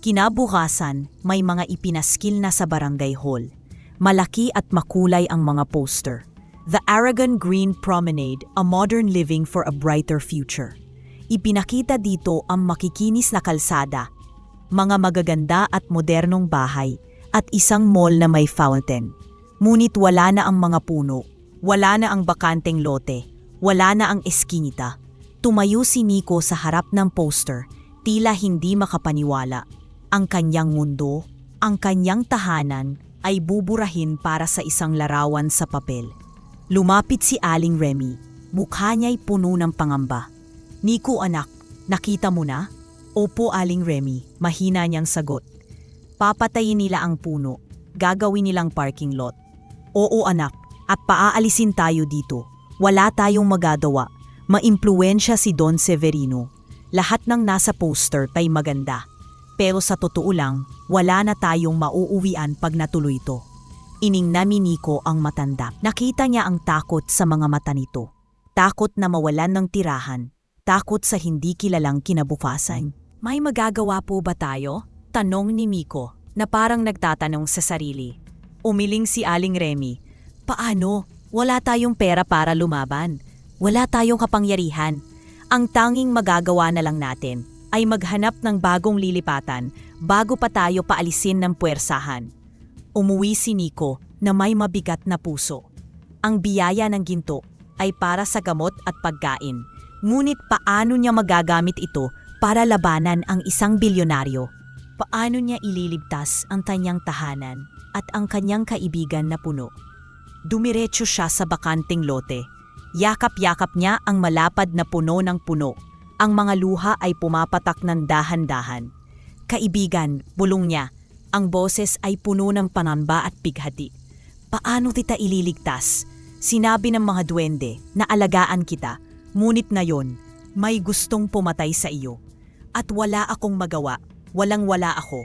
Kinabukasan, may mga ipinaskil na sa barangay hall. Malaki at makulay ang mga poster. "The Aragon Green Promenade, a modern living for a brighter future." Ipinakita dito ang makikinis na kalsada, mga magaganda at modernong bahay, at isang mall na may fountain. Ngunit wala na ang mga puno, wala na ang bakanteng lote, wala na ang eskinita. Tumayo si Nico sa harap ng poster, tila hindi makapaniwala. Ang kanyang mundo, ang kanyang tahanan, ay buburahin para sa isang larawan sa papel. Lumapit si Aling Remy. Mukha niya'y puno ng pangamba. "Nico anak, nakita mo na?" "Opo Aling Remy," mahina niyang sagot. "Papatayin nila ang puno. Gagawin nilang parking lot." "Oo anak, at paaalisin tayo dito. Wala tayong magagawa. Maimpluwensya si Don Severino. Lahat ng nasa poster ay maganda. Pero sa totoo lang, wala na tayong mauuwian pag natuloy ito." Iningnami ni Nico ang matanda. Nakita niya ang takot sa mga mata nito. Takot na mawalan ng tirahan. Takot sa hindi kilalang kinabukasan. "May magagawa po ba tayo?" tanong ni Nico na parang nagtatanong sa sarili. Umiling si Aling Remy. "Paano? Wala tayong pera para lumaban. Wala tayong kapangyarihan. Ang tanging magagawa na lang natin ay maghanap ng bagong lilipatan bago pa tayo paalisin ng puwersahan." Umuwi si Nico na may mabigat na puso. Ang biyaya ng ginto ay para sa gamot at pagkain. Ngunit paano niya magagamit ito para labanan ang isang bilyonaryo? Paano niya ililigtas ang kanyang tahanan at ang kanyang kaibigan na puno? Dumiretso siya sa bakanting lote. Yakap-yakap niya ang malapad na puno ng puno. Ang mga luha ay pumapatak ng dahan-dahan. "Kaibigan," bulong niya. Ang boses ay puno ng panamba at pighati. "Paano kita ililigtas? Sinabi ng mga duwende na alagaan kita, ngunit ngayon may gustong pumatay sa iyo. At wala akong magawa, walang-wala ako."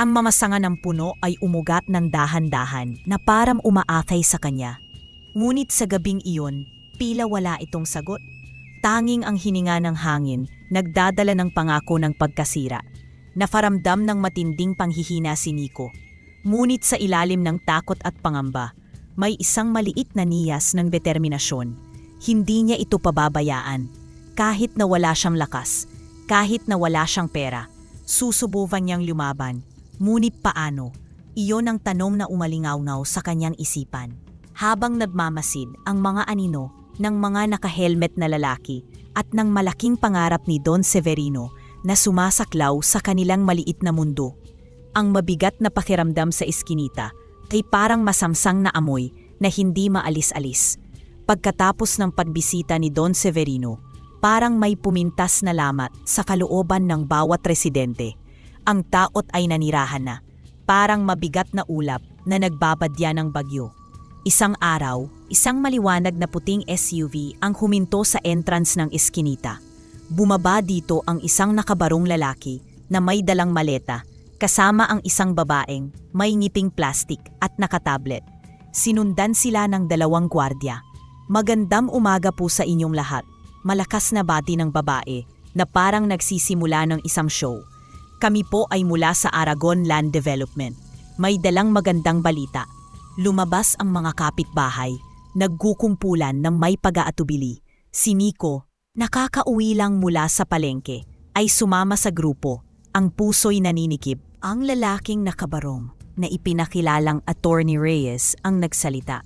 Ang mamasanga ng puno ay umugat ng dahan-dahan na parang umaatay sa kanya. Ngunit sa gabing iyon, tila wala itong sagot. Tanging ang hininga ng hangin, nagdadala ng pangako ng pagkasira. Nafaramdam ng matinding panghihina si Nico. Ngunit sa ilalim ng takot at pangamba, may isang maliit na niyas ng determinasyon. Hindi niya ito pababayaan. Kahit na wala siyang lakas, kahit na wala siyang pera, susubukan niyang lumaban. Ngunit paano? Iyon ang tanong na umalingaw-ngaw sa kanyang isipan. Habang nagmamasid ang mga anino ng mga nakahelmet na lalaki at ng malaking pangarap ni Don Severino na sumasaklaw sa kanilang maliit na mundo. Ang mabigat na pakiramdam sa iskinita ay parang masamsang na amoy na hindi maalis-alis. Pagkatapos ng pagbisita ni Don Severino, parang may pumintas na lamat sa kalooban ng bawat residente. Ang taot ay nanirahan na, parang mabigat na ulap na nagbabadya ng bagyo. Isang araw, isang maliwanag na puting SUV ang huminto sa entrance ng iskinita. Bumaba dito ang isang nakabarong lalaki na may dalang maleta, kasama ang isang babaeng may ngiping plastik at nakatablet. Sinundan sila ng 2 gwardiya. "Magandang umaga po sa inyong lahat." Malakas na bati ng babae na parang nagsisimula ng isang show. "Kami po ay mula sa Aragon Land Development. May dalang magandang balita." Lumabas ang mga kapitbahay, nagkukumpulan ng may pag-aatubili. Si Nico, nakakauwi lang mula sa palengke, ay sumama sa grupo. Ang puso'y naninikip. Ang lalaking nakabarong na ipinakilalang Attorney Reyes ang nagsalita.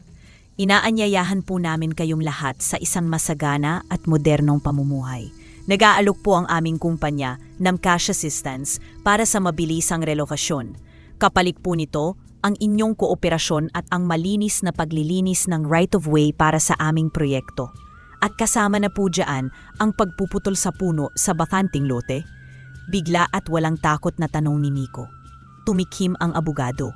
"Inaanyayahan po namin kayong lahat sa isang masagana at modernong pamumuhay. Nag-aalok po ang aming kumpanya ng cash assistance para sa mabilisang relokasyon. Kapalit po nito ang inyong kooperasyon at ang malinis na paglilinis ng right-of-way para sa aming proyekto. At kasama na po dyan ang pagpuputol sa puno sa bakanting lote." Bigla at walang takot na tanong ni Nico. Tumikhim ang abogado.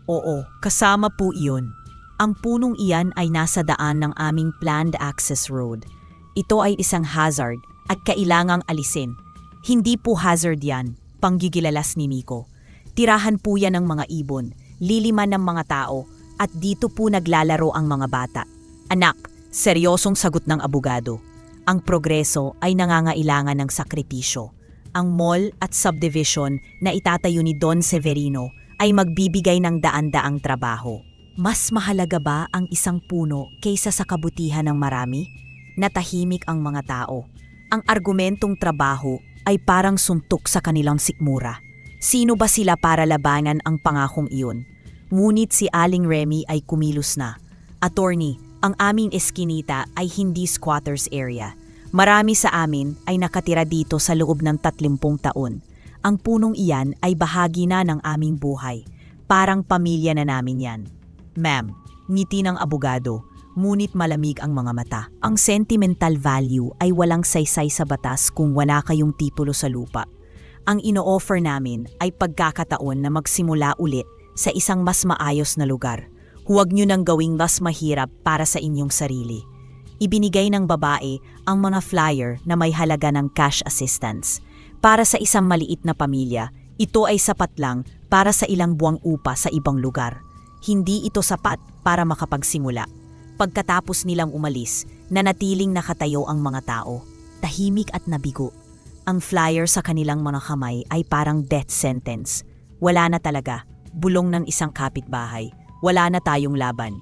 Oo, kasama po iyon. Ang punong iyan ay nasa daan ng aming planned access road. Ito ay isang hazard at kailangang alisin. Hindi po hazard yan, panggigilalas ni Nico. Tirahan po yan ng mga ibon, liliman ng mga tao, at dito po naglalaro ang mga bata. "Anak," seryosong sagot ng abogado, "ang progreso ay nangangailangan ng sakripisyo. Ang mall at subdivision na itatayo ni Don Severino ay magbibigay ng daan-daang trabaho. Mas mahalaga ba ang isang puno kaysa sa kabutihan ng marami?" Natahimik ang mga tao. Ang argumentong trabaho ay parang suntok sa kanilang sikmura. Sino ba sila para labanan ang pangakong iyon? Ngunit si Aling Remy ay kumilos na. "Attorney, ang aming eskinita ay hindi squatters area. Marami sa amin ay nakatira dito sa loob ng 30 taon. Ang punong iyan ay bahagi na ng aming buhay. Parang pamilya na namin yan. Ma'am, ngiti ng abogado, ngunit malamig ang mga mata. Ang sentimental value ay walang saysay sa batas kung wala kayong titulo sa lupa. Ang ino-offer namin ay pagkakataon na magsimula ulit sa isang mas maayos na lugar. Huwag nyo nang gawing mas mahirap para sa inyong sarili. Ibinigay ng babae ang mga flyer na may halaga ng cash assistance. Para sa isang maliit na pamilya, ito ay sapat lang para sa ilang buwang upa sa ibang lugar. Hindi ito sapat para makapagsimula. Pagkatapos nilang umalis, nanatiling nakatayo ang mga tao, tahimik at nabigo. Ang flyer sa kanilang mga kamay ay parang death sentence. Wala na talaga, bulong ng isang kapitbahay. Wala na tayong laban.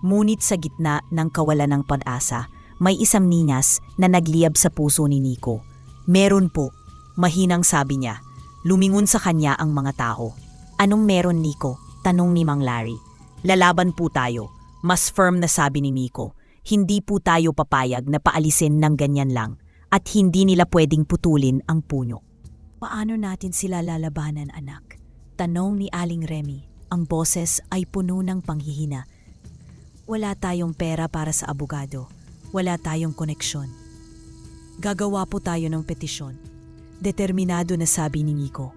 Ngunit sa gitna ng kawalan ng pag-asa, may isang ninyas na nagliyab sa puso ni Nico. Meron po, mahinang sabi niya. Lumingon sa kanya ang mga tao. Anong meron, Nico? Tanong ni Mang Larry. Lalaban po tayo. Mas firm na sabi ni Nico. Hindi po tayo papayag na paalisin ng ganyan lang at hindi nila pwedeng putulin ang puno. Paano natin sila lalabanan, anak? Tanong ni Aling Remy. Ang boses ay puno ng panghihina. Wala tayong pera para sa abogado. Wala tayong koneksyon. Gagawa po tayo ng petisyon. Determinado na sabi ni Nico.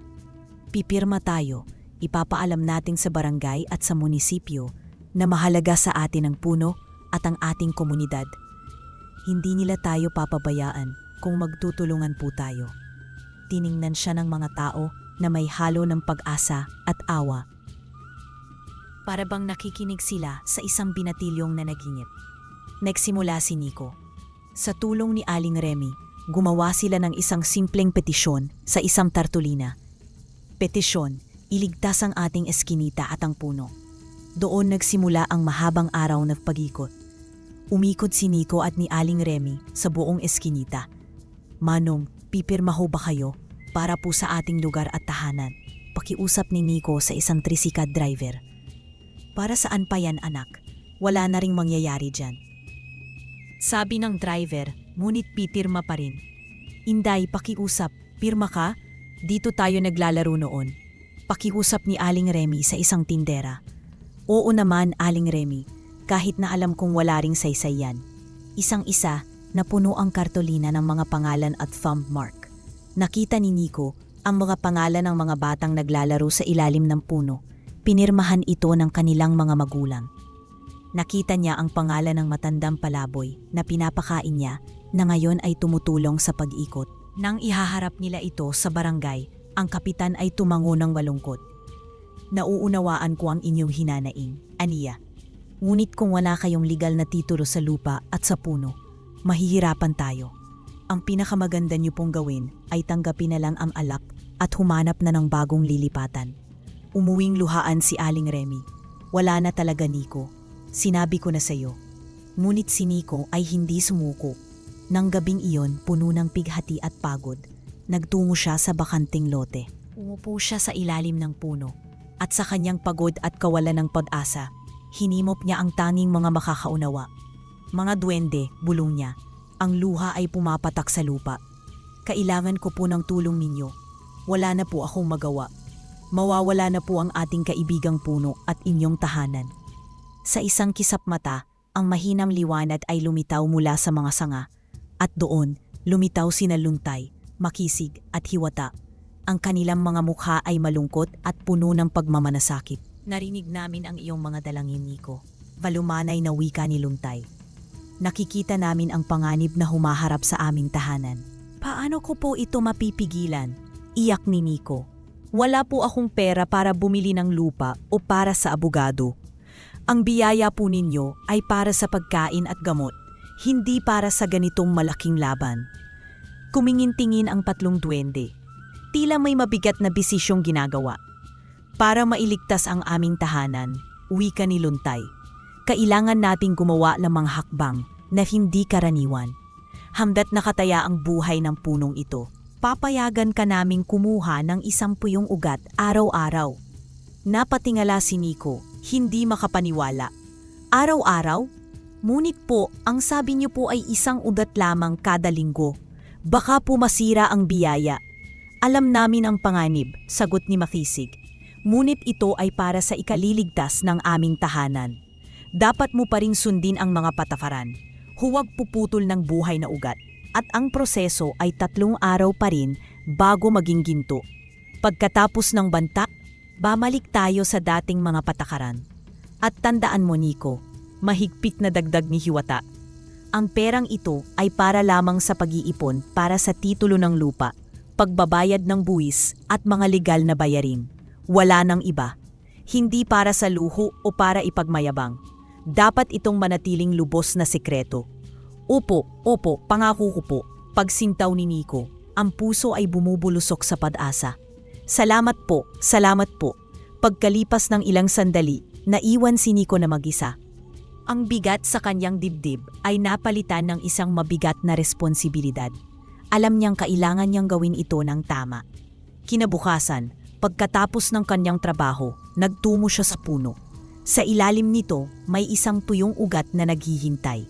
Pipirma tayo, ipapaalam natin sa barangay at sa munisipyo na mahalaga sa atin ang puno at ang ating komunidad. Hindi nila tayo papabayaan kung magtutulungan po tayo. Tiningnan siya ng mga tao na may halo ng pag-asa at awa. Para bang nakikinig sila sa isang binatilyong nanagingip. Nagsimula si Nico. Sa tulong ni Aling Remy, gumawa sila ng isang simpleng petisyon sa isang tartulina. Petisyon, iligtas ang ating eskinita at ang puno. Doon nagsimula ang mahabang araw na pag-ikot. Umikot si Nico at ni Aling Remy sa buong eskinita. Manong, pipirma ho ba kayo para po sa ating lugar at tahanan? Pakiusap ni Nico sa isang tricycle driver. Para saan pa yan, anak? Wala na ring mangyayari dyan. Sabi ng driver, ngunit pipirma pa rin. Inday, pakiusap, pirma ka? Dito tayo naglalaro noon. Pakiusap ni Aling Remy sa isang tindera. Oo naman, Aling Remy, kahit na alam kong wala ring saysay yan. Isang-isa na puno ang kartolina ng mga pangalan at thumb mark. Nakita ni Nico ang mga pangalan ng mga batang naglalaro sa ilalim ng puno. Pinirmahan ito ng kanilang mga magulang. Nakita niya ang pangalan ng matandang palaboy na pinapakain niya na ngayon ay tumutulong sa pag-ikot. Nang ihaharap nila ito sa barangay, ang kapitan ay tumango ng malungkot. Nauunawaan ko ang inyong hinanaing, aniya. Ngunit kung wala kayong legal na titulo sa lupa at sa puno, mahihirapan tayo. Ang pinakamaganda niyo pong gawin ay tanggapin na lang ang alak at humanap na ng bagong lilipatan. Umuwing luhaan si Aling Remy. Wala na talaga, Nico. Sinabi ko na sa'yo. Ngunit si Nico ay hindi sumuko. Nang gabing iyon, puno ng pighati at pagod, nagtungo siya sa bakanting lote. Umupo siya sa ilalim ng puno. At sa kanyang pagod at kawalan ng pag-asa, hinimok niya ang tanging mga makakaunawa. Mga duwende, bulong niya. Ang luha ay pumapatak sa lupa. Kailangan ko po ng tulong ninyo. Wala na po akong magawa. Mawawala na po ang ating kaibigang puno at inyong tahanan. Sa isang kisap mata, ang mahinang liwanag ay lumitaw mula sa mga sanga. At doon, lumitaw sina Luntay, Makisig at Hiwata. Ang kanilang mga mukha ay malungkot at puno ng pagmamanasakit. Narinig namin ang iyong mga dalangin, Nico. Valumanay na wika ni Luntay. Nakikita namin ang panganib na humaharap sa aming tahanan. Paano ko po ito mapipigilan? Iyak ni Nico. Wala po akong pera para bumili ng lupa o para sa abogado. Ang biyaya po ninyo ay para sa pagkain at gamot, hindi para sa ganitong malaking laban. Kumingin-tingin ang tatlong duwende. Tila may mabigat na desisyong ginagawa. Para mailigtas ang aming tahanan, wika ni Luntay. Kailangan nating gumawa ng mga hakbang na hindi karaniwan. Hamdat nakataya ang buhay ng punong ito. Papayagan ka naming kumuha ng 10 ugat araw-araw. Napatingala si Nico, hindi makapaniwala. Araw-araw? Ngunit po, ang sabi niyo po ay 1 ugat lamang kada linggo. Baka po masira ang biyaya. Alam namin ang panganib, sagot ni Makisig. Ngunit ito ay para sa ikaliligtas ng aming tahanan. Dapat mo pa ring sundin ang mga patakaran. Huwag puputol ng buhay na ugat. At ang proseso ay 3 araw pa rin bago maging ginto. Pagkatapos ng banta, bumalik tayo sa dating mga patakaran. At tandaan mo, Nico, mahigpit na dagdag ni Hiwata. Ang perang ito ay para lamang sa pag-iipon para sa titulo ng lupa, pagbabayad ng buwis at mga legal na bayarin. Wala nang iba. Hindi para sa luho o para ipagmayabang. Dapat itong manatiling lubos na sekreto. Opo, pangako ko po. Pagsintaw ni Nico, ang puso ay bumubulusok sa pag-asa. Salamat po. Pagkalipas ng ilang sandali, naiwan si Nico na mag-isa. Ang bigat sa kanyang dibdib ay napalitan ng isang mabigat na responsibilidad. Alam niyang kailangan niyang gawin ito ng tama. Kinabukasan, pagkatapos ng kanyang trabaho, nagtungo siya sa puno. Sa ilalim nito, may isang tuyong ugat na naghihintay.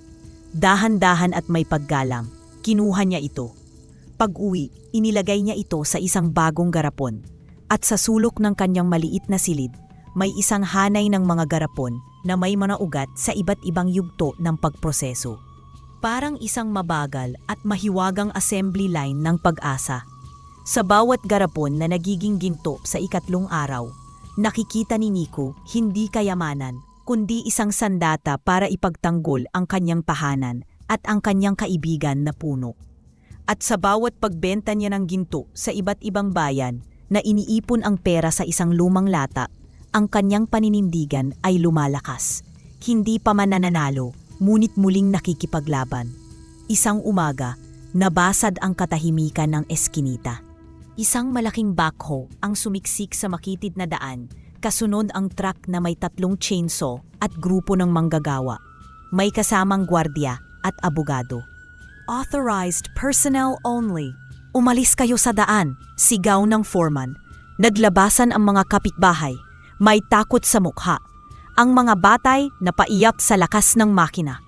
Dahan-dahan at may paggalang, kinuha niya ito. Pag-uwi, inilagay niya ito sa isang bagong garapon. At sa sulok ng kanyang maliit na silid, may isang hanay ng mga garapon na may mga ugat sa iba't ibang yugto ng pagproseso. Parang isang mabagal at mahiwagang assembly line ng pag-asa. Sa bawat garapon na nagiging ginto sa 3 araw, nakikita ni Nico hindi kayamanan kundi isang sandata para ipagtanggol ang kanyang tahanan at ang kanyang kaibigan na puno. At sa bawat pagbenta niya ng ginto sa iba't ibang bayan na iniipon ang pera sa isang lumang lata, ang kanyang paninindigan ay lumalakas. Hindi pa man nananalo, ngunit muling nakikipaglaban. Isang umaga, nabasad ang katahimikan ng eskinita. Isang malaking backhoe ang sumiksik sa makitid na daan, kasunod ang truck na may 3 chainsaw at grupo ng manggagawa. May kasamang gwardiya at abogado. Authorized personnel only. Umalis kayo sa daan, sigaw ng foreman. Naglabasan ang mga kapitbahay, may takot sa mukha. Ang mga batay napaiyak sa lakas ng makina.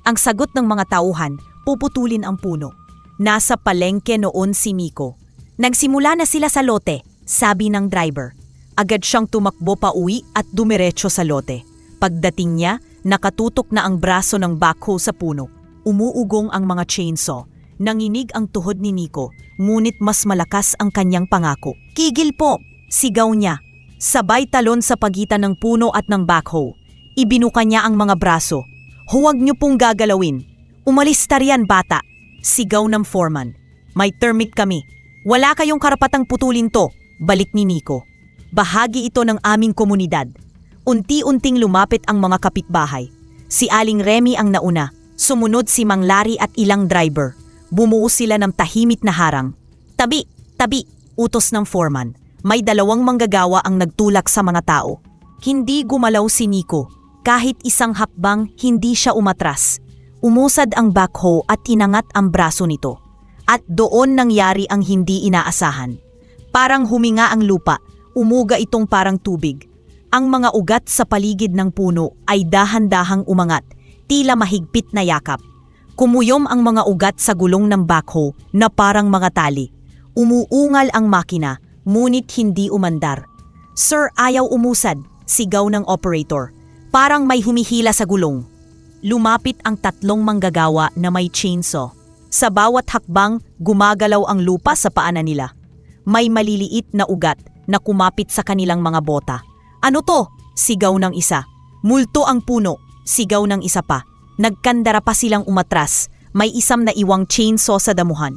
Ang sagot ng mga tauhan, puputulin ang puno. Nasa palengke noon si Nico. Nagsimula na sila sa lote, sabi ng driver. Agad siyang tumakbo pa uwi at dumiretso sa lote. Pagdating niya, nakatutok na ang braso ng backhoe sa puno. Umuugong ang mga chainsaw. Nanginig ang tuhod ni Nico, ngunit mas malakas ang kanyang pangako. Kigil po! Sigaw niya. Sabay talon sa pagitan ng puno at ng backhoe. Ibinuka niya ang mga braso. Huwag niyo pong gagalawin. Umalis ta riyan, bata. Sigaw ng foreman. May termit kami. Wala kayong karapatang putulin to, balik ni Nico. Bahagi ito ng aming komunidad. Unti-unting lumapit ang mga kapitbahay. Si Aling Remy ang nauna, sumunod si Mang Larry at ilang driver. Bumuo sila ng tahimik na harang. Tabi, utos ng foreman. May 2 manggagawa ang nagtulak sa mga tao. Hindi gumalaw si Nico. Kahit isang hakbang, hindi siya umatras. Umusad ang backhoe at inangat ang braso nito. At doon nangyari ang hindi inaasahan. Parang huminga ang lupa, umuga itong parang tubig. Ang mga ugat sa paligid ng puno ay dahan-dahang umangat, tila mahigpit na yakap. Kumuyom ang mga ugat sa gulong ng backhoe na parang mga tali. Umuungal ang makina, ngunit hindi umandar. Sir, ayaw umusad, sigaw ng operator. Parang may humihila sa gulong. Lumapit ang 3 manggagawa na may chainsaw. Sa bawat hakbang, gumagalaw ang lupa sa paanan nila. May maliliit na ugat na kumapit sa kanilang mga bota. Ano to? Sigaw ng isa. Multo ang puno, sigaw ng isa pa. Nagkandara pa silang umatras. May isang naiwang chainsaw sa damuhan.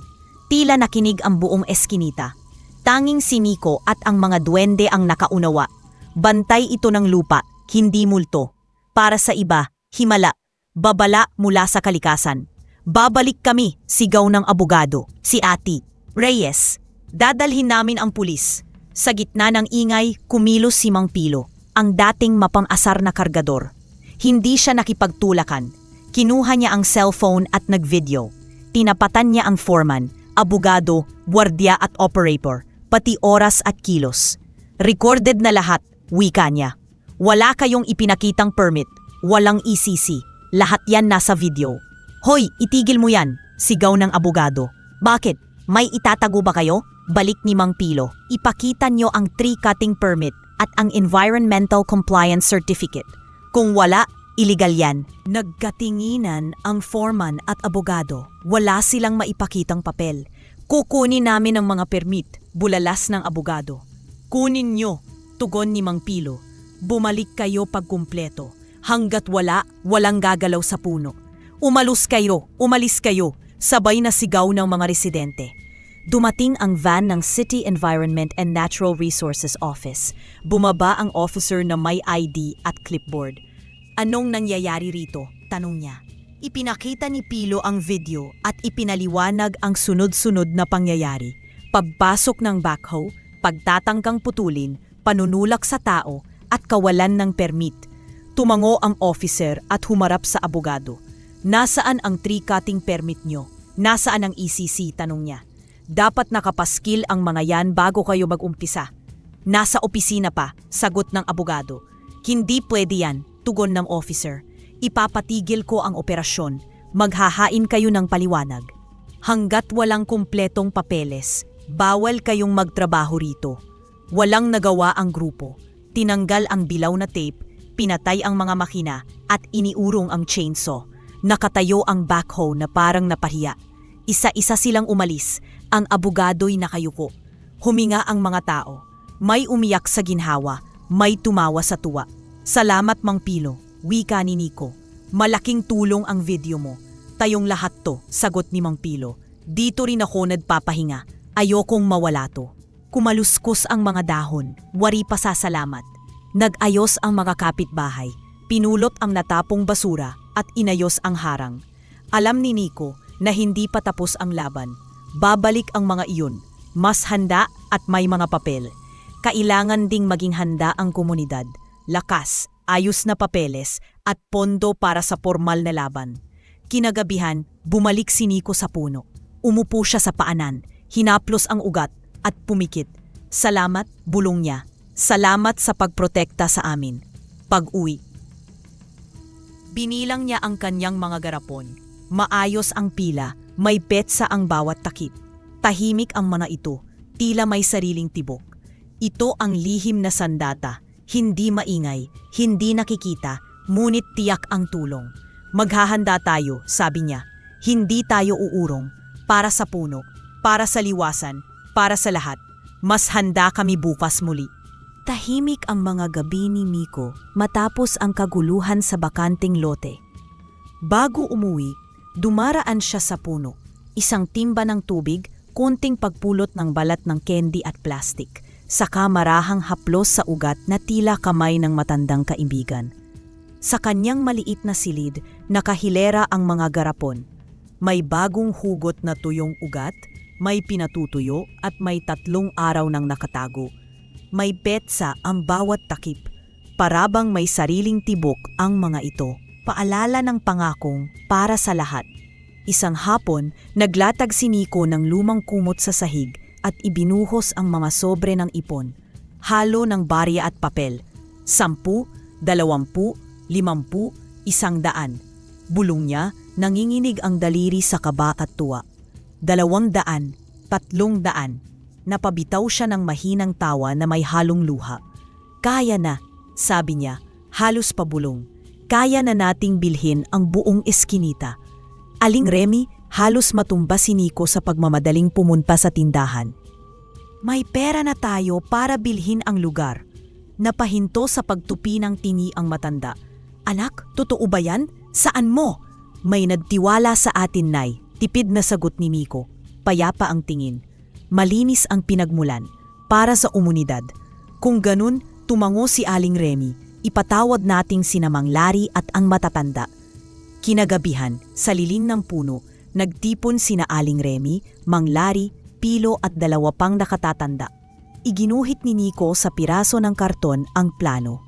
Tila nakinig ang buong eskinita. Tanging si Nico at ang mga duwende ang nakaunawa. Bantay ito ng lupa, hindi multo. Para sa iba, himala, babala mula sa kalikasan. Babalik kami, sigaw ng abogado, si Ati. Reyes, dadalhin namin ang pulis. Sa gitna ng ingay, kumilos si Mang Pilo, ang dating mapang-asar na kargador. Hindi siya nakipagtulakan. Kinuha niya ang cellphone at nag-video. Tinapatan niya ang foreman, abogado, gwardiya at operator, pati oras at kilos. Recorded na lahat, wika niya. Wala kayong ipinakitang permit, walang ECC, lahat yan nasa video. Hoy, itigil mo yan, sigaw ng abogado. Bakit? May itatago ba kayo? Balik ni Mang Pilo. Ipakita nyo ang tree cutting permit, at ang Environmental Compliance Certificate. Kung wala, iligal yan. Nagkatinginan ang foreman at abogado. Wala silang maipakitang papel. Kukunin namin ang mga permit, bulalas ng abogado. Kunin nyo, tugon ni Mang Pilo. Bumalik kayo pag kumpleto. Hanggat wala, walang gagalaw sa puno. Umalis kayo, sabay na sigaw ng mga residente. Dumating ang van ng City Environment and Natural Resources Office. Bumaba ang officer na may ID at clipboard. Anong nangyayari rito? Tanong niya. Ipinakita ni Pilo ang video at ipinaliwanag ang sunod-sunod na pangyayari. Pagpasok ng backhoe, pagtatangkang putulin, panunulak sa tao at kawalan ng permit. Tumango ang officer at humarap sa abogado. Nasaan ang tree cutting permit nyo? Nasaan ang ECC? Tanong niya. Dapat nakapaskil ang mga yan bago kayo mag-umpisa. Nasa opisina pa, sagot ng abogado. Hindi pwede yan, tugon ng officer. Ipapatigil ko ang operasyon. Maghahain kayo ng paliwanag. Hanggat walang kumpletong papeles, bawal kayong magtrabaho rito. Walang nagawa ang grupo. Tinanggal ang bilaw na tape, pinatay ang mga makina at iniurong ang chainsaw. Nakatayo ang backhoe na parang napahiya. Isa-isa silang umalis. Ang abogado'y nakayuko. Huminga ang mga tao. May umiyak sa ginhawa, may tumawa sa tuwa. Salamat Mang Pilo, wika ni Nico. Malaking tulong ang video mo. Tayong lahat to, sagot ni Mang Pilo. Dito rin ako nagpapahinga. Ayokong mawala to. Kumaluskos ang mga dahon, wari pa sa salamat. Nag-ayos ang mga kapitbahay. Pinulot ang natapong basura at inayos ang harang. Alam ni Nico na hindi pa tapos ang laban. Babalik ang mga iyon, mas handa at may mga papel. Kailangan ding maging handa ang komunidad, lakas, ayos na papeles at pondo para sa formal na laban. Kinagabihan, bumalik si Nico sa puno. Umupo siya sa paanan, hinaplos ang ugat at pumikit. Salamat, bulong niya. Salamat sa pagprotekta sa amin. Pag-uwi. Binilang niya ang kanyang mga garapon. Maayos ang pila. May petsa ang bawat takip. Tahimik ang mga ito, tila may sariling tibok. Ito ang lihim na sandata, hindi maingay, hindi nakikita, ngunit tiyak ang tulong. Maghahanda tayo, sabi niya. Hindi tayo uurong, para sa puno, para sa liwasan, para sa lahat. Mas handa kami bukas muli. Tahimik ang mga gabi ni Miko matapos ang kaguluhan sa bakanting lote. Bago umuwi, dumaraan siya sa puno. Isang timba ng tubig, konting pagpulot ng balat ng candy at plastik, saka marahang haplos sa ugat na tila kamay ng matandang kaibigan. Sa kanyang maliit na silid, nakahilera ang mga garapon. May bagong hugot na tuyong ugat, may pinatutuyo at may 3 araw nang nakatago. May petsa ang bawat takip. Parabang may sariling tibok ang mga ito. Paalala ng pangakong para sa lahat. Isang hapon, naglatag si Nico ng lumang kumot sa sahig at ibinuhos ang mga sobre ng ipon. Halo ng barya at papel. 10, 20, 50, 100. Bulong niya, nanginginig ang daliri sa kaba at tuwa. 200, 300. Napabitaw siya ng mahinang tawa na may halong luha. Kaya na, sabi niya, halos pabulong. Kaya na nating bilhin ang buong eskinita. Aling Remy, halos matumba si Nico sa pagmamadaling pumunta sa tindahan. May pera na tayo para bilhin ang lugar. Napahinto sa pagtupi ng tingi ang matanda. Anak, totoo ba yan? Saan mo? May nagtiwala sa atin, Nay. Tipid na sagot ni Nico. Payapa ang tingin. Malinis ang pinagmulan. Para sa umunidad. Kung ganun, tumango si Aling Remy. Ipatawad nating sina Mang Larry at ang matatanda. Kinagabihan, sa lilim ng puno, nagtipon sina Aling Remy, Mang Larry, Pilo at 2 pang nakatatanda. Iginuhit ni Nico sa piraso ng karton ang plano.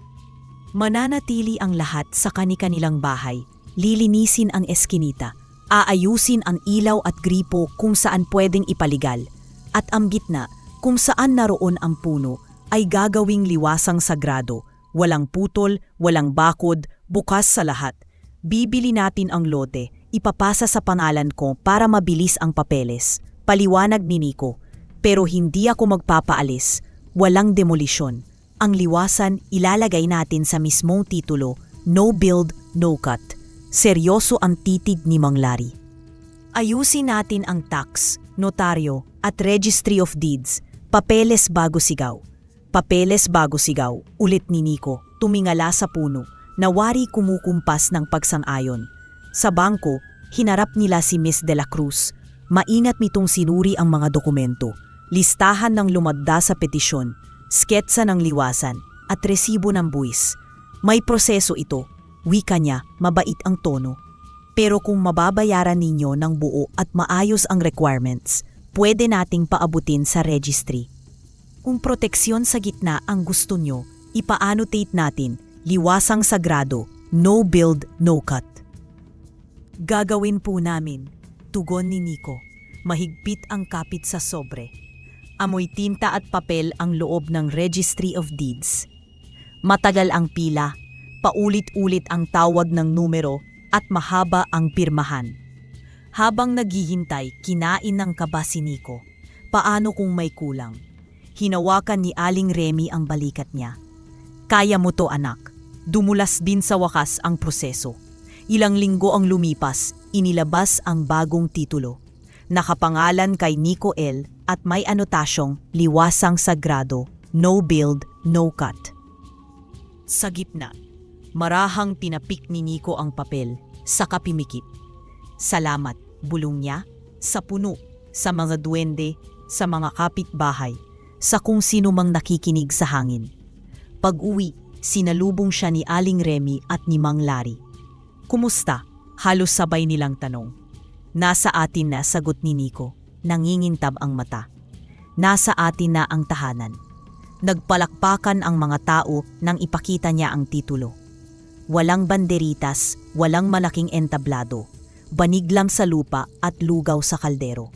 Mananatili ang lahat sa kani-kanilang bahay, lilinisin ang eskinita, aayusin ang ilaw at gripo kung saan pwedeng ipaligal, at ang gitna kung saan naroon ang puno ay gagawing liwasang sagrado. Walang putol, walang bakod, bukas sa lahat. Bibili natin ang lote, ipapasa sa pangalan ko para mabilis ang papeles. Paliwanag ni Nico. Pero hindi ako magpapaalis. Walang demolisyon. Ang liwasan ilalagay natin sa mismong titulo, No Build, No Cut. Seryoso ang titig ni Mang Larry. Ayusin natin ang tax, notaryo at registry of deeds. Papeles bago sigaw. Papeles bago sigaw, ulit ni Nico, tumingala sa puno, nawari kumukumpas ng pagsang-ayon. Sa bangko, hinarap nila si Miss De La Cruz. Maingat nitong sinuri ang mga dokumento, listahan ng lumadda sa petisyon, sketsa ng liwasan, at resibo ng buwis. May proseso ito, wika niya, mabait ang tono. Pero kung mababayaran ninyo ng buo at maayos ang requirements, pwede nating paabutin sa registry. Kung proteksyon sa gitna ang gusto nyo, ipa-annotate natin, liwasang sagrado, no build, no cut. Gagawin po namin, tugon ni Nico. Mahigpit ang kapit sa sobre. Amoy tinta at papel ang loob ng Registry of Deeds. Matagal ang pila, paulit-ulit ang tawag ng numero at mahaba ang pirmahan. Habang naghihintay, kinain ng kaba si Nico. Paano kung may kulang? Hinawakan ni Aling Remy ang balikat niya. Kaya mo to, anak. Dumulas din sa wakas ang proseso. Ilang linggo ang lumipas, inilabas ang bagong titulo. Nakapangalan kay Nico L. at may anotasyong liwasang sagrado, no build, no cut. Sa gitna, marahang pinapik ni Nico ang papel, sa kapimikit. Salamat, bulong niya, sa puno, sa mga duwende, sa mga kapitbahay, sa kung sino mang nakikinig sa hangin. Pag-uwi, sinalubong siya ni Aling Remy at ni Mang Larry. Kumusta? Halos sabay nilang tanong. Nasa atin na, sagot ni Nico. Nangingintab ang mata. Nasa atin na ang tahanan. Nagpalakpakan ang mga tao nang ipakita niya ang titulo. Walang banderitas, walang malaking entablado. Baniglam sa lupa at lugaw sa kaldero.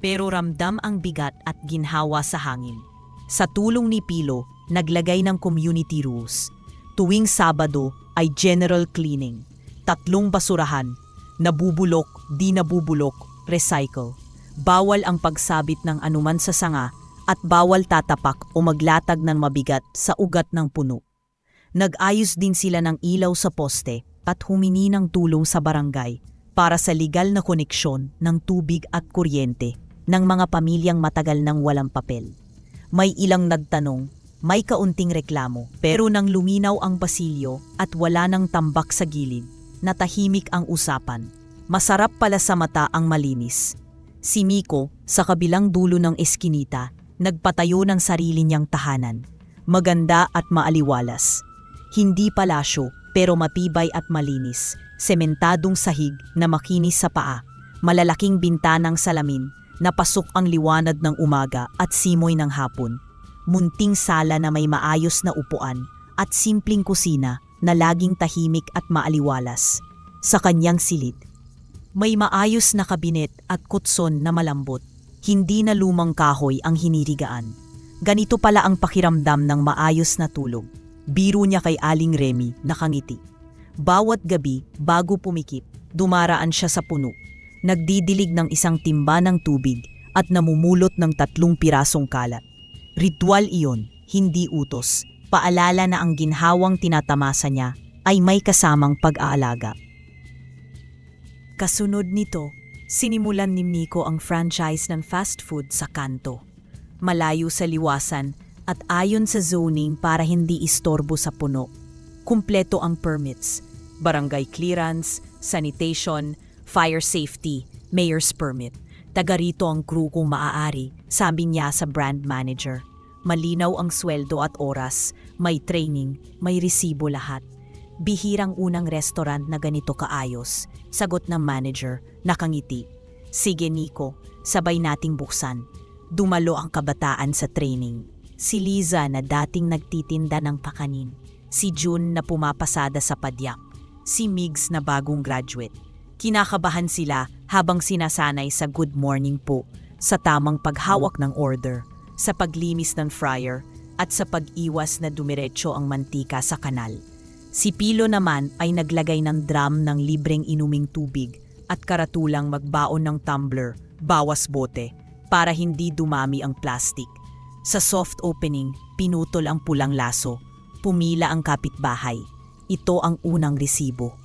Pero ramdam ang bigat at ginhawa sa hangin. Sa tulong ni Pilo, naglagay ng community rules. Tuwing Sabado ay general cleaning. 3 basurahan, nabubulok, di nabubulok, recycle. Bawal ang pagsabit ng anuman sa sanga at bawal tatapak o maglatag ng mabigat sa ugat ng puno. Nag-ayos din sila ng ilaw sa poste at humingi ng tulong sa barangay para sa legal na koneksyon ng tubig at kuryente ng mga pamilyang matagal nang walang papel. May ilang nagtanong, may kaunting reklamo, pero nang luminaw ang pasilyo at wala nang tambak sa gilid, natahimik ang usapan. Masarap pala sa mata ang malinis. Si Miko, sa kabilang dulo ng eskinita, nagpatayo ng sarili niyang tahanan. Maganda at maaliwalas. Hindi palasyo, pero matibay at malinis. Sementadong sahig na makinis sa paa. Malalaking bintanang salamin, napasok ang liwanag ng umaga at simoy ng hapon. Munting sala na may maayos na upuan at simpleng kusina na laging tahimik at maaliwalas. Sa kanyang silid, may maayos na kabinet at kutson na malambot. Hindi na lumang kahoy ang hinirigaan. Ganito pala ang pakiramdam ng maayos na tulog. Biro niya kay Aling Remy, nakangiti. Bawat gabi, bago pumikip, dumaraan siya sa puno. Nagdidilig ng isang timba ng tubig at namumulot ng 3 pirasong kalat. Ritual iyon, hindi utos. Paalala na ang ginhawang tinatamasa niya ay may kasamang pag-aalaga. Kasunod nito, sinimulan ni Nico ang franchise ng fast food sa kanto. Malayo sa liwasan at ayon sa zoning para hindi istorbo sa puno. Kumpleto ang permits, barangay clearance, sanitation, fire safety, mayor's permit. Taga rito ang crew kung maaari, sabi niya sa brand manager. Malinaw ang sweldo at oras, may training, may resibo lahat. Bihirang unang restaurant na ganito kaayos, sagot ng manager, nakangiti. Sige Nico, sabay nating buksan. Dumalo ang kabataan sa training. Si Liza na dating nagtitinda ng pakanin. Si June na pumapasada sa padyak. Si Migs na bagong graduate. Kinakabahan sila habang sinasanay sa good morning po, sa tamang paghawak ng order, sa paglimis ng fryer, at sa pag-iwas na dumiretso ang mantika sa kanal. Si Pilo naman ay naglagay ng drum ng libreng inuming tubig at karatulang magbaon ng tumbler, bawas bote, para hindi dumami ang plastic. Sa soft opening, pinutol ang pulang laso. Pumila ang kapitbahay. Ito ang unang resibo.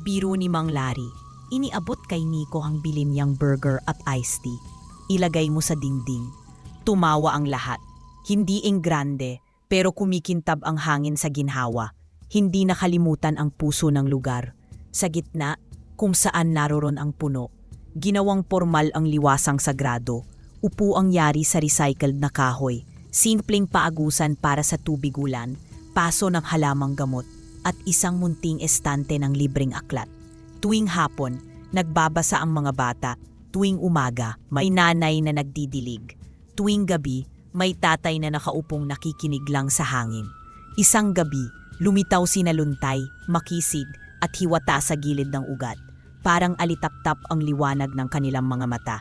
Biro ni Mang Larry. Iniabot kay Nico ang bilin niyang burger at iced tea. Ilagay mo sa dingding. Tumawa ang lahat. Hindi grande, pero kumikintab ang hangin sa ginhawa. Hindi nakalimutan ang puso ng lugar. Sa gitna, kung saan naroon ang puno. Ginawang formal ang liwasang sagrado. Upo ang yari sa recycled na kahoy. Simpleng paagusan para sa tubig ulan, paso ng halamang gamot, at isang munting estante ng libreng aklat. Tuwing hapon, nagbabasa ang mga bata. Tuwing umaga, may nanay na nagdidilig. Tuwing gabi, may tatay na nakaupong nakikinig lang sa hangin. Isang gabi, lumitaw sina Luntay, Makisig, at Hiwata sa gilid ng ugat. Parang alitaptap ang liwanag ng kanilang mga mata.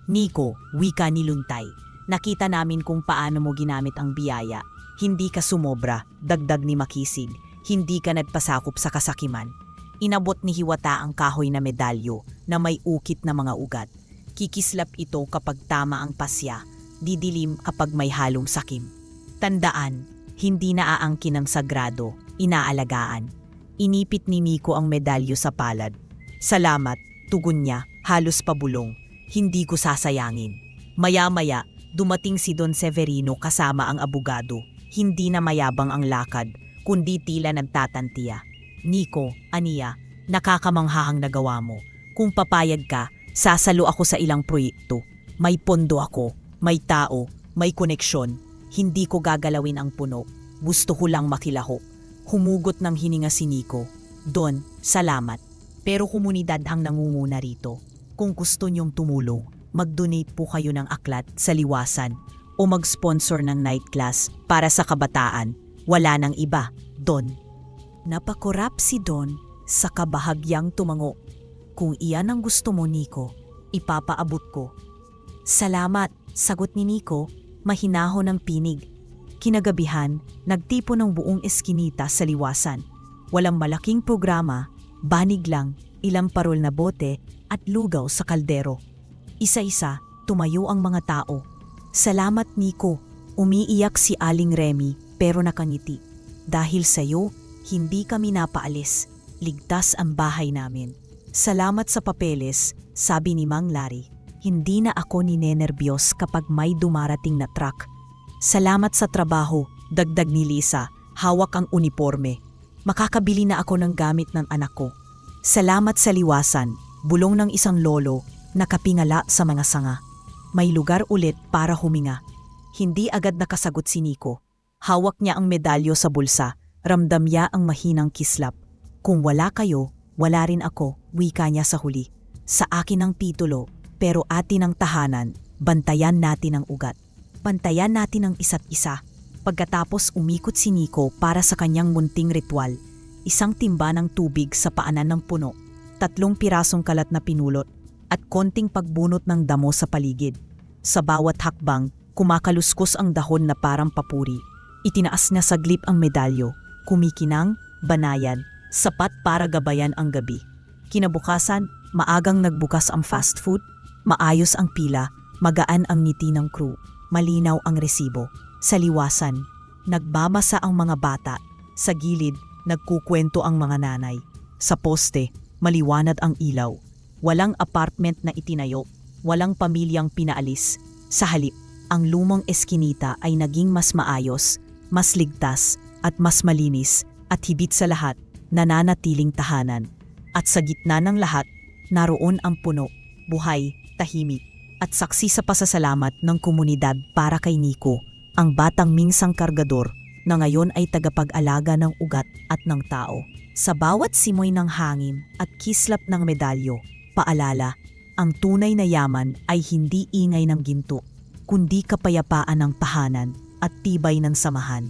Nico, wika ni Luntay. Nakita namin kung paano mo ginamit ang biyaya. Hindi ka sumobra, dagdag ni Makisig. Hindi ka nagpasakop sa kasakiman. Inabot ni Hiwata ang kahoy na medalyo na may ukit na mga ugat. Kikislap ito kapag tama ang pasya, didilim kapag may halong sakim. Tandaan, hindi naaangkin ng sagrado, inaalagaan. Inipit ni Nico ang medalyo sa palad. Salamat, tugon niya, halos pabulong. Hindi ko sasayangin. Maya-maya, dumating si Don Severino kasama ang abogado. Hindi na mayabang ang lakad, kundi tila nagtatantiya. Nico, aniya, nakakamanghahang nagawa mo. Kung papayag ka, sasalo ako sa ilang proyekto. May pondo ako, may tao, may koneksyon. Hindi ko gagalawin ang puno. Gusto ko lang makilaho. Humugot ng hininga si Nico. Don, salamat. Pero komunidad ang nangunguna rito. Kung gusto niyong tumulong, mag-donate po kayo ng aklat sa liwasan o mag-sponsor ng night class para sa kabataan. Wala nang iba, Don. Napakurap si Don sa kabahagyang tumango. Kung iyan ang gusto mo, Nico, ipapaabot ko. Salamat, sagot ni Nico, mahinahon ng pinig. Kinagabihan, nagtipo ng buong eskinita sa liwasan. Walang malaking programa, banig lang, ilang parol na bote at lugaw sa kaldero. Isa-isa, tumayo ang mga tao. Salamat, Nico. Umiiyak si Aling Remy pero nakangiti. Dahil sa'yo, hindi kami napaalis. Ligtas ang bahay namin. Salamat sa papeles, sabi ni Mang Larry. Hindi na ako ninenerbiyos kapag may dumarating na truck. Salamat sa trabaho, dagdag ni Lisa, hawak ang uniforme. Makakabili na ako ng gamit ng anak ko. Salamat sa liwasan, bulong ng isang lolo, nakapingala sa mga sanga. May lugar ulit para huminga. Hindi agad nakasagot si Nico. Hawak niya ang medalyo sa bulsa, ramdam niya ang mahinang kislap. Kung wala kayo, wala rin ako, wika niya sa huli. Sa akin ang titulo, pero atin ang tahanan, bantayan natin ang ugat. Bantayan natin ang isa't isa. Pagkatapos umikot si Nico para sa kanyang munting ritual. Isang timba ng tubig sa paanan ng puno, 3 pirasong kalat na pinulot, at konting pagbunot ng damo sa paligid. Sa bawat hakbang, kumakaluskos ang dahon na parang papuri. Itinaas niya saglip ang medalyo, kumikinang, banayan, sapat para gabayan ang gabi. Kinabukasan, maagang nagbukas ang fast food, maayos ang pila, magaan ang ngiti ng crew, malinaw ang resibo. Sa liwasan, nagbabasa ang mga bata, sa gilid, nagkukwento ang mga nanay. Sa poste, maliwanag ang ilaw. Walang apartment na itinayo, walang pamilyang pinaalis. Sa halip, ang lumang eskinita ay naging mas maayos, mas ligtas, at mas malinis, at higit sa lahat, nananatiling tahanan. At sa gitna ng lahat, naroon ang puno, buhay, tahimik, at saksi sa pasasalamat ng komunidad para kay Nico, ang batang minsang kargador na ngayon ay tagapag-alaga ng ugat at ng tao. Sa bawat simoy ng hangin at kislap ng medalyo, paalala, ang tunay na yaman ay hindi ingay ng ginto, kundi kapayapaan ng tahanan at tibay ng samahan.